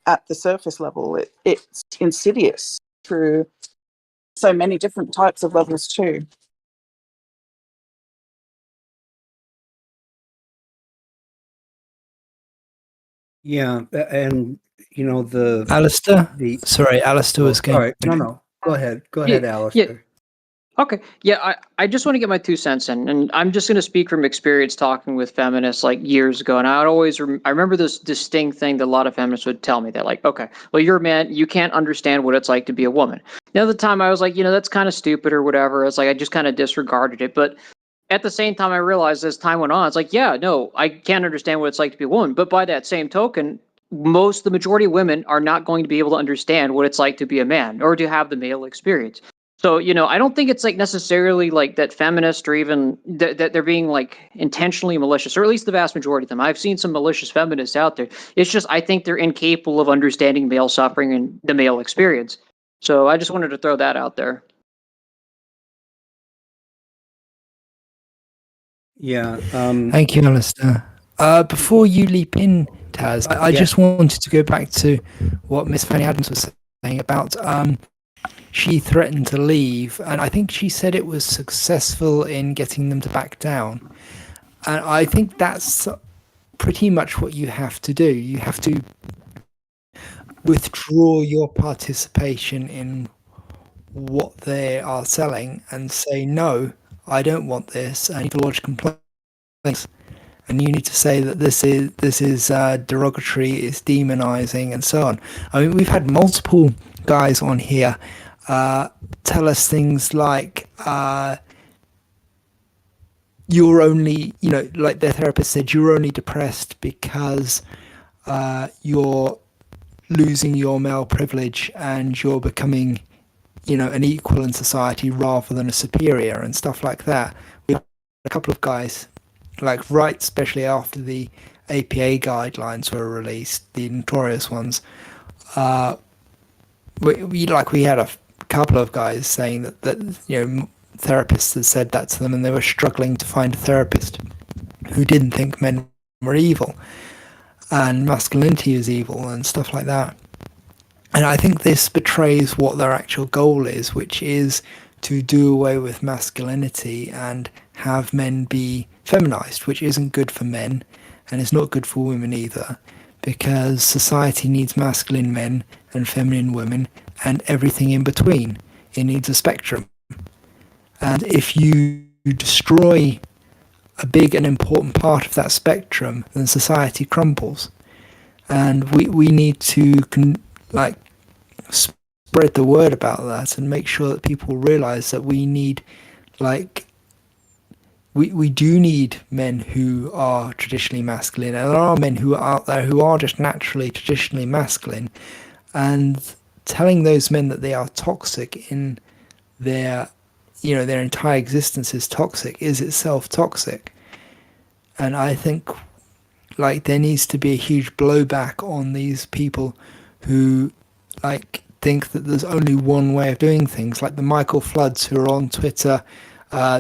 F: at the surface level; it's insidious through so many different types of levels too.
E: Yeah, and you know the
C: Alistair?
E: the.
C: Sorry, Alistair was
E: All
C: going.
E: right, no. Go ahead,
G: Yeah,
E: Alistair.
G: okay. Yeah, I just want to get my 2 cents in, and I'm just going to speak from experience talking with feminists like years ago. And I remember this distinct thing that a lot of feminists would tell me. They're like, okay, well, you're a man, you can't understand what it's like to be a woman. The other time I was like, that's kind of stupid or whatever. It's like, I just kind of disregarded it. But at the same time, I realized as time went on, it's like, yeah, no, I can't understand what it's like to be a woman. But by that same token, the majority of women are not going to be able to understand what it's like to be a man or to have the male experience. So, I don't think it's like necessarily like that feminists or even that they're being like intentionally malicious, or at least the vast majority of them. I've seen some malicious feminists out there. It's just I think they're incapable of understanding male suffering and the male experience. So I just wanted to throw that out there.
E: Yeah.
C: Thank you, Alistair. Before you leap in, Taz, I
E: Yeah.
C: just wanted to go back to what Miss Fanny Adams was saying about she threatened to leave, and I think she said it was successful in getting them to back down. And I think that's pretty much what you have to do. You have to withdraw your participation in what they are selling and say, no, I don't want this. I need to lodge complaints. And you need to say that this is derogatory, it's demonizing, and so on. I mean, we've had multiple guys on here tell us things like you're only, like their therapist said, you're only depressed because you're losing your male privilege and you're becoming, an equal in society rather than a superior and stuff like that. We had a couple of guys, like right, especially after the APA guidelines were released, the notorious ones. We had a couple of guys saying that therapists had said that to them, and they were struggling to find a therapist who didn't think men were evil and masculinity is evil and stuff like that. And I think this betrays what their actual goal is, which is to do away with masculinity and have men be feminized, which isn't good for men and it's not good for women either, because society needs masculine men and feminine women and everything in between. It needs a spectrum. And if you destroy a big and important part of that spectrum, then society crumbles. And we need to spread the word about that and make sure that people realize that we need, we do need men who are traditionally masculine, and there are men who are out there who are just naturally traditionally masculine, and telling those men that they are toxic in their entire existence is toxic is itself toxic. And I think there needs to be a huge blowback on these people who think that there's only one way of doing things, like the Michael Floods who are on Twitter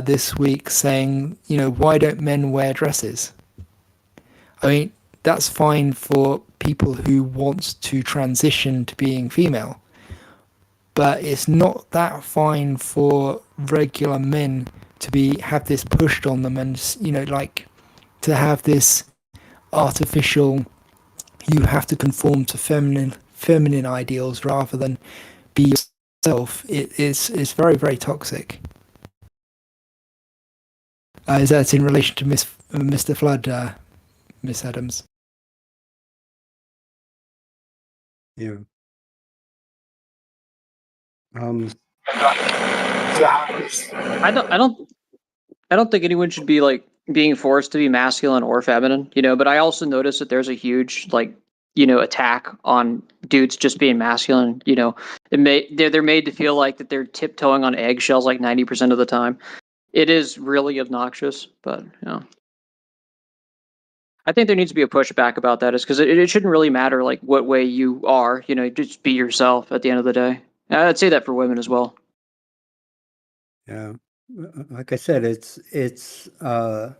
C: this week saying, why don't men wear dresses? I mean, that's fine for people who want to transition to being female, but it's not that fine for regular men to have this pushed on them, and to have this artificial, you have to conform to feminine ideals rather than be yourself. It's very, very toxic. Is that in relation to Mr. Flood, Miss Adams?
E: Yeah.
G: I don't think anyone should be being forced to be masculine or feminine, but I also notice that there's a huge attack on dudes just being masculine. They're made to feel like that they're tiptoeing on eggshells 90% of the time. It is really obnoxious, but I think there needs to be a pushback about that, is because it shouldn't really matter what way you are, just be yourself at the end of the day. I'd say that for women as well.
E: Yeah, like I said, it's kind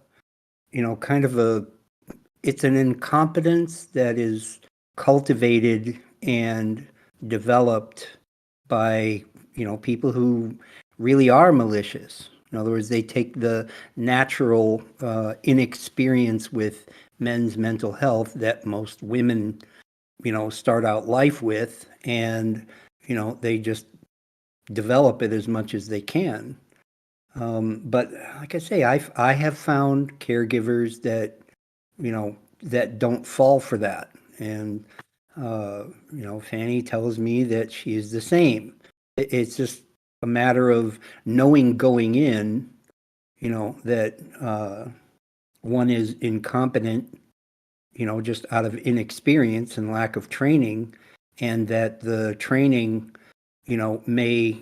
E: of it's an incompetence that is cultivated and developed by people who really are malicious. In other words, they take the natural inexperience with men's mental health that most women, start out life with, and, they just develop it as much as they can. But like I say, I have found caregivers that, that don't fall for that. And, Fanny tells me that she is the same. It's just a matter of knowing going in, that one is incompetent, just out of inexperience and lack of training, and that the training, may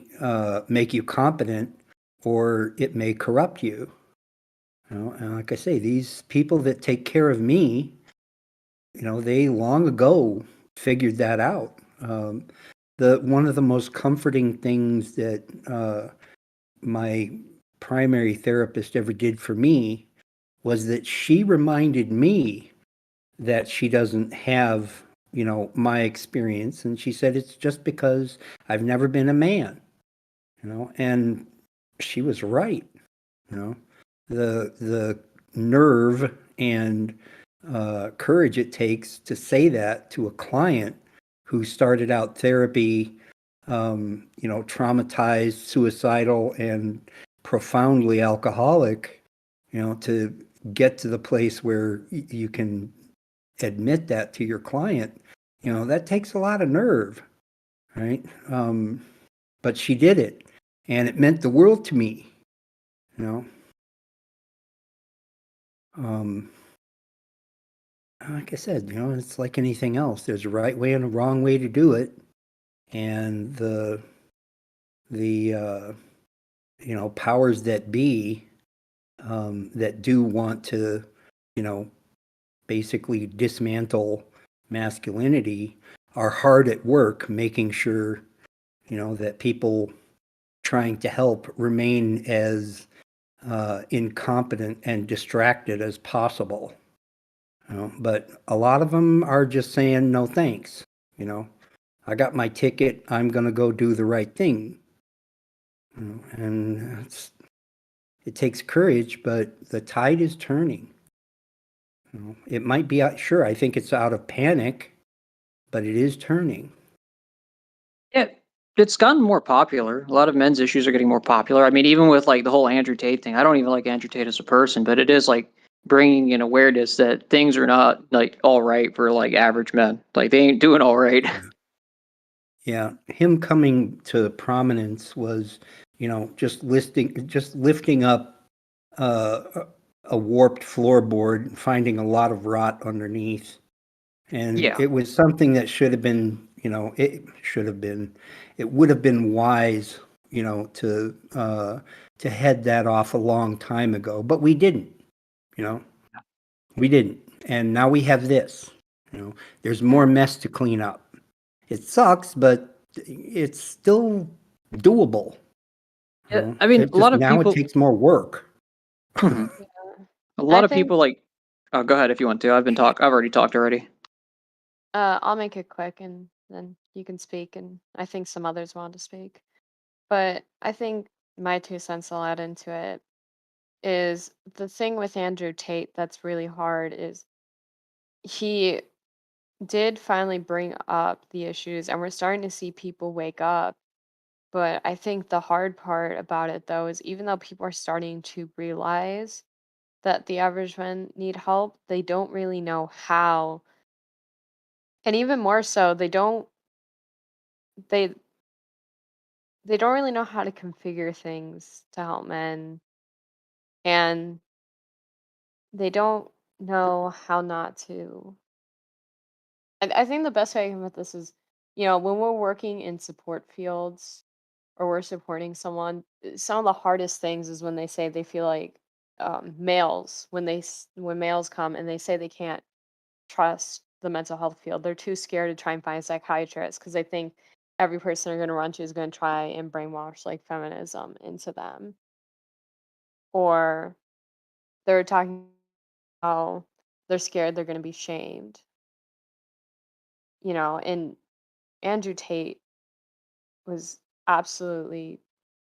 E: make you competent, or it may corrupt you. And like I say, these people that take care of me, they long ago figured that out. One of the most comforting things that my primary therapist ever did for me was that she reminded me that she doesn't have, my experience. And she said, it's just because I've never been a man, and she was right. The nerve and courage it takes to say that to a client who started out therapy, traumatized, suicidal, and profoundly alcoholic, to get to the place where you can admit that to your client, that takes a lot of nerve, right? But she did it, and it meant the world to me, like I said, it's like anything else. There's a right way and a wrong way to do it. And the powers that be, that do want to, basically dismantle masculinity, are hard at work making sure, that people trying to help remain as incompetent and distracted as possible. But a lot of them are just saying, no thanks. I got my ticket, I'm going to go do the right thing. And it takes courage, but the tide is turning. It might be sure, I think it's out of panic, but it is turning.
G: Yeah, it's gotten more popular. A lot of men's issues are getting more popular. I mean, even with like the whole Andrew Tate thing, I don't even like Andrew Tate as a person, but it is like bringing in awareness that things are not like all right for like average men. Like they ain't doing all right.
E: Yeah, him coming to prominence was, just lifting up a warped floorboard, finding a lot of rot underneath. And
G: Yeah.
E: it was something that should have been, it would have been wise, to head that off a long time ago, but we didn't, we didn't. And now we have this, there's more mess to clean up. It sucks, but it's still doable.
G: Yeah, I mean,
E: It
G: a lot of
E: now
G: people.
E: it takes more work.
G: Mhm.
D: Yeah.
G: A lot
D: I
G: of
D: think
G: people like. Oh, go ahead if you want to. I've already talked already.
D: I'll make it quick and then you can speak, and I think some others want to speak. But I think my 2 cents I'll add into it is the thing with Andrew Tate that's really hard is he did finally bring up the issues, and we're starting to see people wake up. But I think the hard part about it, though, is even though people are starting to realize that the average men need help, they don't really know how. And even more so, they they don't really know how to configure things to help men, and they don't know how not to. I think the best way I can put this is, when we're working in support fields or we're supporting someone, some of the hardest things is when they say they feel like males, when males come and they say they can't trust the mental health field, they're too scared to try and find psychiatrists because they think every person they're going to run to is going to try and brainwash like feminism into them. Or they're talking how they're scared they're going to be shamed, and Andrew Tate was absolutely,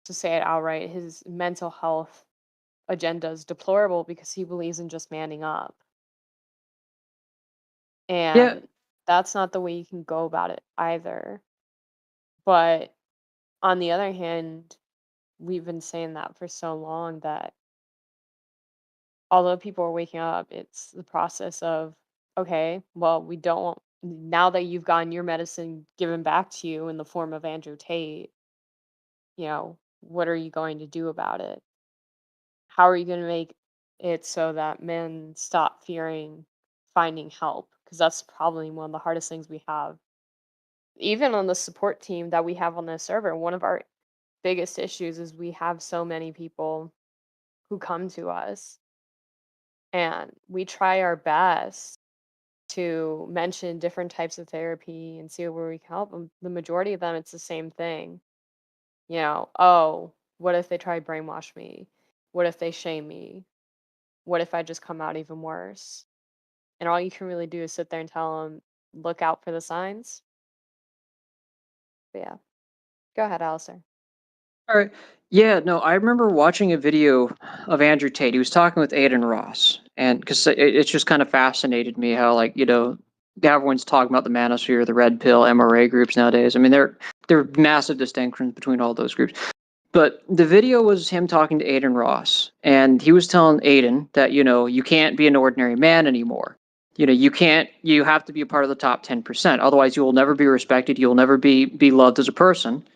D: to say it outright, his mental health agenda is deplorable because he believes in just manning up. And that's not the way you can go about it either. But on the other hand, we've been saying that for so long that although people are waking up, it's the process of, okay, well, we don't want, now that you've gotten your medicine given back to you in the form of Andrew Tate, what are you going to do about it? How are you going to make it so that men stop fearing finding help? Because that's probably one of the hardest things we have. Even on the support team that we have on the server, one of our biggest issues is we have so many people who come to us, and we try our best to mention different types of therapy and see where we can help them. The majority of them, it's the same thing. Oh, what if they try to brainwash me? What if they shame me? What if I just come out even worse? And all you can really do is sit there and tell them, look out for the signs. But yeah, go ahead, Alistair.
G: All right. Yeah, no, I remember watching a video of Andrew Tate. He was talking with Aiden Ross, and because it's just kind of fascinated me how, like, everyone's talking about the manosphere, the red pill, MRA groups nowadays. I mean, there are massive distinctions between all those groups. But the video was him talking to Aiden Ross, and he was telling Aiden that, you can't be an ordinary man anymore. You have to be a part of the top 10%. Otherwise, you will never be respected. You'll never be loved as a person.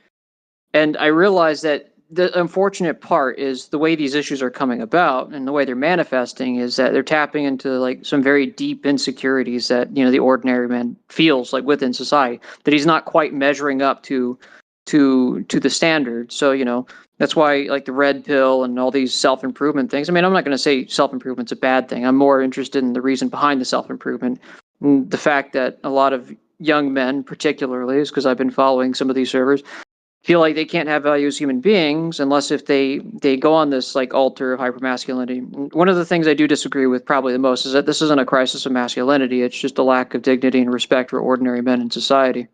G: And I realized that the unfortunate part is the way these issues are coming about and the way they're manifesting is that they're tapping into like some very deep insecurities that, the ordinary man feels like within society, that he's not quite measuring up to the standard. So, that's why like the red pill and all these self-improvement things. I mean, I'm not going to say self-improvement's a bad thing. I'm more interested in the reason behind the self-improvement. The fact that a lot of young men, particularly, is because I've been following some of these servers, feel like they can't have value as human beings unless if they go on this like altar of hypermasculinity. One of the things I do disagree with probably the most is that this isn't a crisis of masculinity. It's just a lack of dignity and respect for ordinary men in society.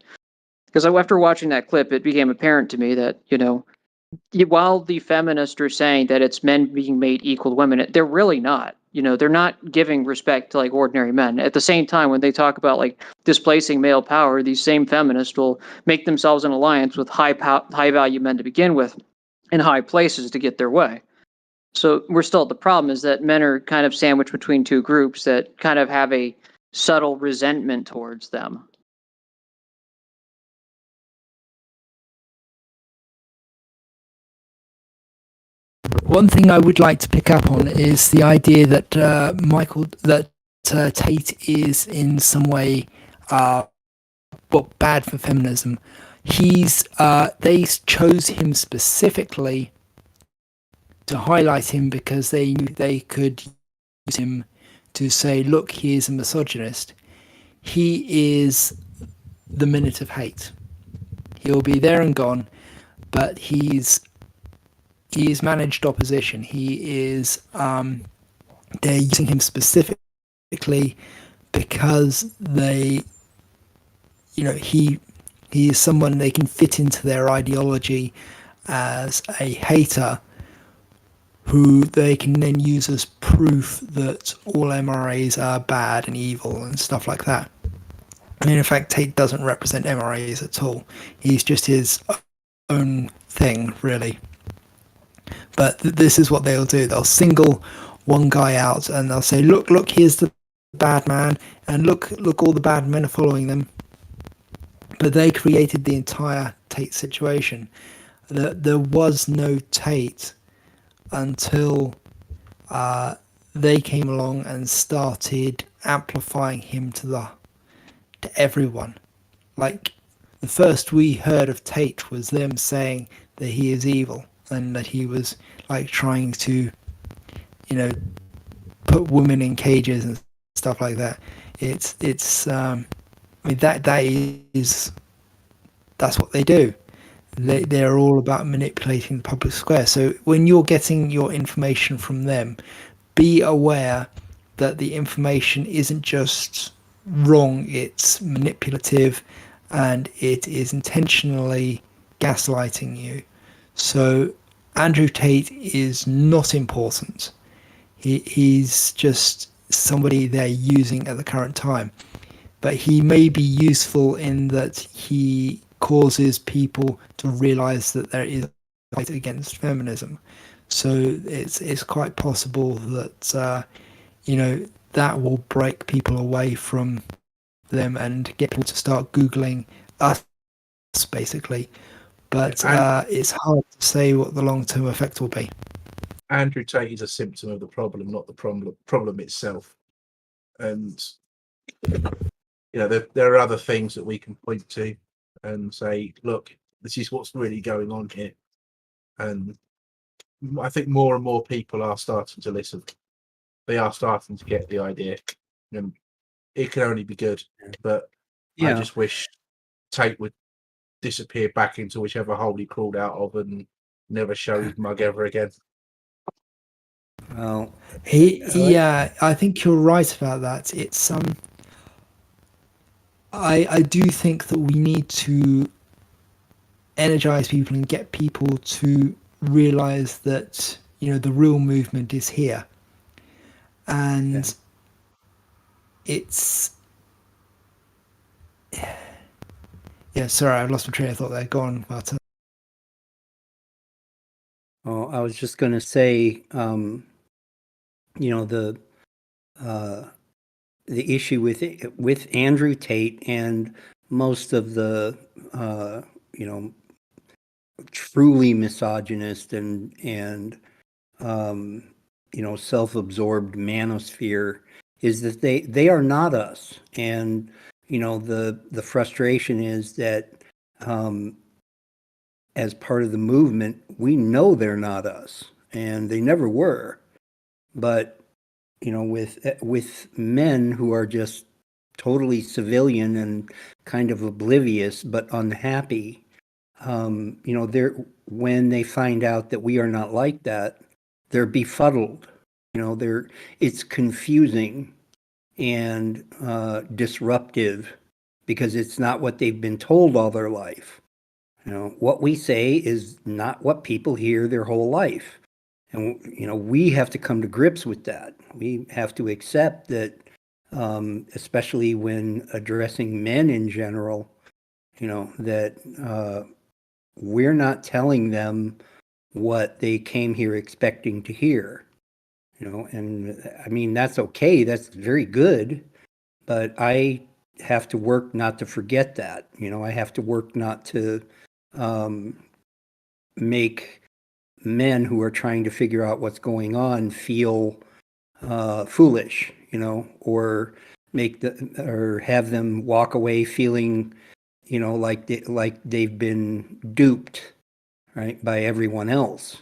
G: Because after watching that clip, it became apparent to me that, while the feminists are saying that it's men being made equal to women, they're really not. They're not giving respect to like ordinary men. At the same time, when they talk about like displacing male power, these same feminists will make themselves an alliance with high value men to begin with in high places to get their way. So we're still at the problem is that men are kind of sandwiched between two groups that kind of have a subtle resentment towards them.
C: One thing I would like to pick up on is the idea that Tate is in some way bad for feminism. They chose him specifically to highlight him because they knew they could use him to say, look, he is a misogynist. He is the minute of hate. He'll be there and gone, but he's managed opposition. He is they're using him specifically because he is someone they can fit into their ideology as a hater who they can then use as proof that all MRAs are bad and evil and stuff like that. And in fact, Tate doesn't represent MRAs at all. He's just his own thing, really. But this is what they'll do. They'll single one guy out and they'll say, look, here's the bad man, and look, all the bad men are following them. But they created the entire Tate situation. There was no Tate until they came along and started amplifying him to everyone. Like, the first we heard of Tate was them saying that he is evil and that he was like trying to, put women in cages and stuff like that. That's what they do. They're all about manipulating the public square. So when you're getting your information from them, be aware that the information isn't just wrong, it's manipulative and it is intentionally gaslighting you. So Andrew Tate is not important. He's just somebody they're using at the current time. but he may be useful in that he causes people to realize that there is a fight against feminism. So it's quite possible that that will break people away from them and get people to start Googling us, basically. But it's hard to say what the long-term effect will be.
B: Andrew Tate is a symptom of the problem, not the problem itself. And there are other things that we can point to and say, look, this is what's really going on here. And I think more and more people are starting to listen. They are starting to get the idea, and it can only be good. But I just wish Tate would disappear back into whichever hole he crawled out of and never show his mug ever again.
E: Well,
C: I think you're right about that. It's I do think that we need to energize people and get people to realize that the real movement is here, and it's sorry, I've lost my train of thought there. Go on, Martin.
E: Oh, I was just going to say, the issue with Andrew Tate and most of the truly misogynist and self-absorbed manosphere is that they are not us. And the frustration is that as part of the movement, we know they're not us, and they never were. But with men who are just totally civilian and kind of oblivious but unhappy, when they find out that we are not like that, they're befuddled. It's confusing and disruptive because it's not what they've been told all their life. What we say is not what people hear their whole life. And, we have to come to grips with that. We have to accept that, especially when addressing men in general, that we're not telling them what they came here expecting to hear. And I mean, that's okay. That's very good. But I have to work not to forget that. I have to work not to make men who are trying to figure out what's going on feel foolish, or or have them walk away feeling, like they've been duped, right, by everyone else.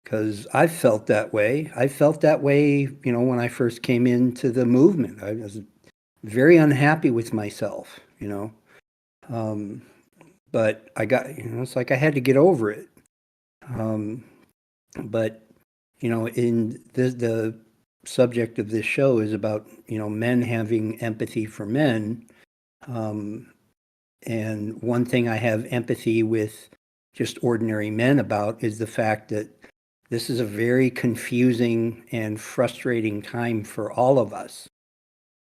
E: Because I felt that way. I felt that way, when I first came into the movement. I was very unhappy with myself, but I got, it's like I had to get over it. But in the subject of this show is about men having empathy for men, and one thing I have empathy with just ordinary men about is the fact that this is a very confusing and frustrating time for all of us.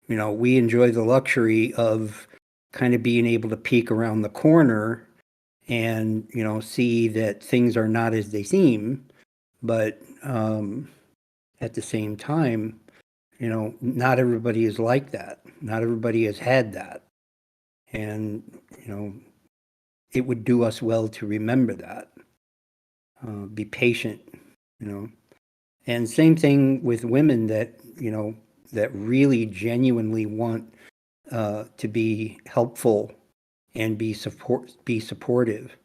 E: We enjoy the luxury of kind of being able to peek around the corner and see that things are not as they seem, but at the same time, not everybody is like that. Not everybody has had that, and it would do us well to remember that. Be patient, and same thing with women that that really genuinely want to be helpful and be supportive.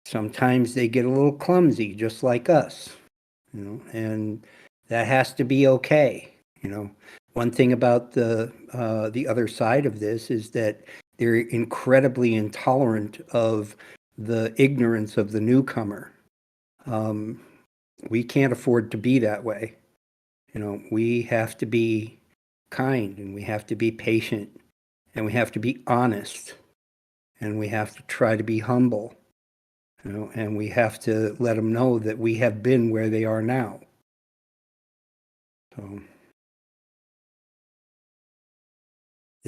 E: Sometimes they get a little clumsy, just like us, and that has to be okay. One thing about the other side of this is that they're incredibly intolerant of the ignorance of the newcomer. We can't afford to be that way. We have to be kind, and we have to be patient, and we have to be honest, and we have to try to be humble, and we have to let them know that we have been where they are now. So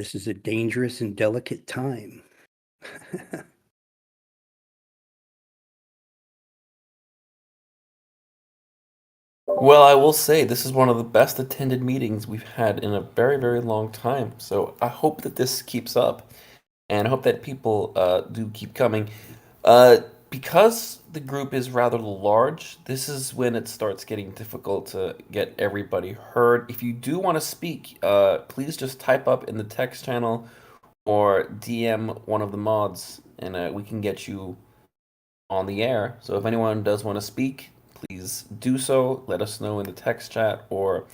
E: This is a dangerous and delicate time.
A: Well, I will say this is one of the best attended meetings we've had in a very, very long time. So I hope that this keeps up, and I hope that people do keep coming. Because the group is rather large, this is when it starts getting difficult to get everybody heard. If you do want to speak, please just type up in the text channel or DM one of the mods, and we can get you on the air. So if anyone does want to speak, please do so. Let us know in the text chat or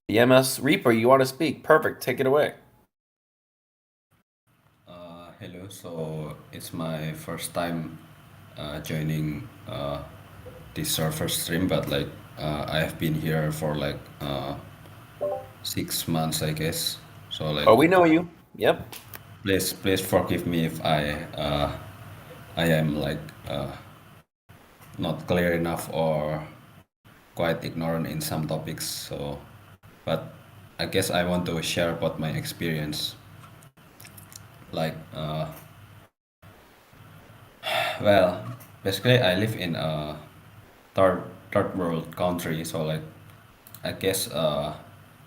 A: DM us. Reaper, you want to speak? Perfect. Take it away.
H: Hello, so it's my first time joining this server stream, but like I have been here for like 6 months, I guess. So like,
A: Oh, we know you. Yep.
H: please forgive me if I am like not clear enough or quite ignorant in some topics. So, but I guess I want to share about my experience. Like, well, basically I live in a third world country, so like I guess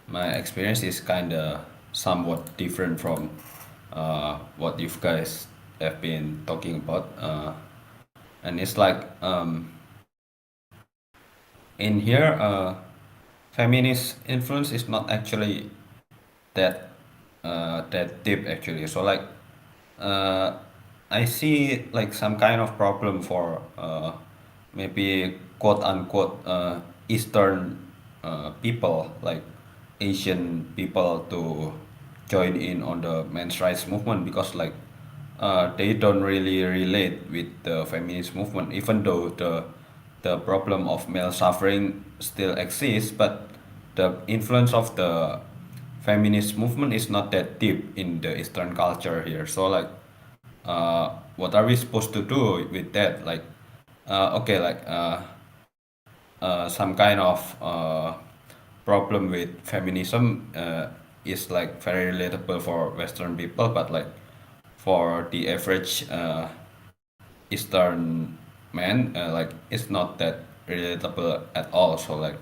H: my experience is kind of somewhat different from what you guys have been talking about, and it's like in here feminist influence is not actually that that deep actually. So like I see like some kind of problem for maybe quote unquote Eastern people like Asian people to join in on the men's rights movement, because like they don't really relate with the feminist movement, even though the problem of male suffering still exists, but the influence of the feminist movement is not that deep in the Eastern culture here. So like what are we supposed to do with that? Like okay, like some kind of problem with feminism is like very relatable for Western people, but like for the average Eastern man, like it's not that relatable at all. So like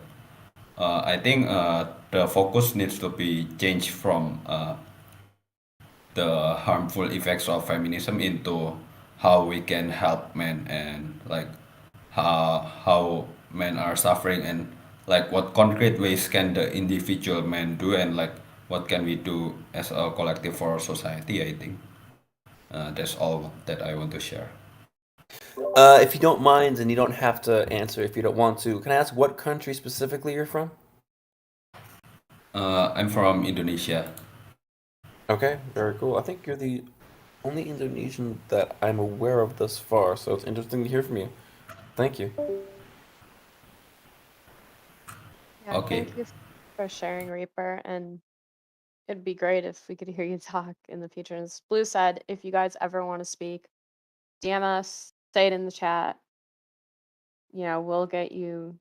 H: I think the focus needs to be changed from the harmful effects of feminism into how we can help men, and like how men are suffering, and like what concrete ways can the individual men do, and like what can we do as a collective for society. I think that's all that I want to share.
A: If you don't mind, and you don't have to answer if you don't want to, can I ask what country specifically you're from?
H: I'm from Indonesia.
A: Okay, very cool. I think you're the only Indonesian that I'm aware of thus far, so it's interesting to hear from you. Thank you.
D: Yeah,
H: Okay.
D: thank you for sharing, Reaper. And it'd be great if we could hear you talk in the future. As Blue said, if you guys ever want to speak, DM us, say it in the chat. You know, we'll get you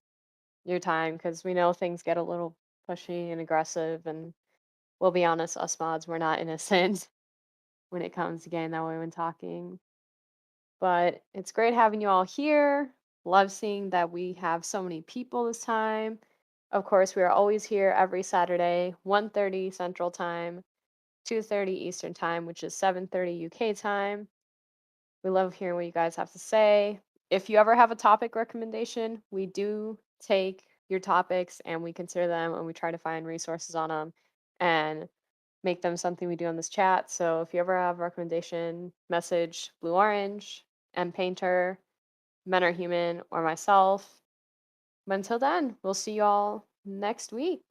D: your time because we know things get a little pushy and aggressive. And we'll be honest, us mods, we're not innocent when it comes to getting that way when talking. But it's great having you all here. Love seeing that we have so many people this time. Of course, we are always here every Saturday, 1:30 Central Time, 2:30 Eastern Time, which is 7:30 UK time. We love hearing what you guys have to say. If you ever have a topic recommendation, we do take your topics and we consider them and we try to find resources on them and make them something we do on this chat. So if you ever have a recommendation, message Blue Orange, M Painter, Men Are Human, or myself. But until then, we'll see you all next week.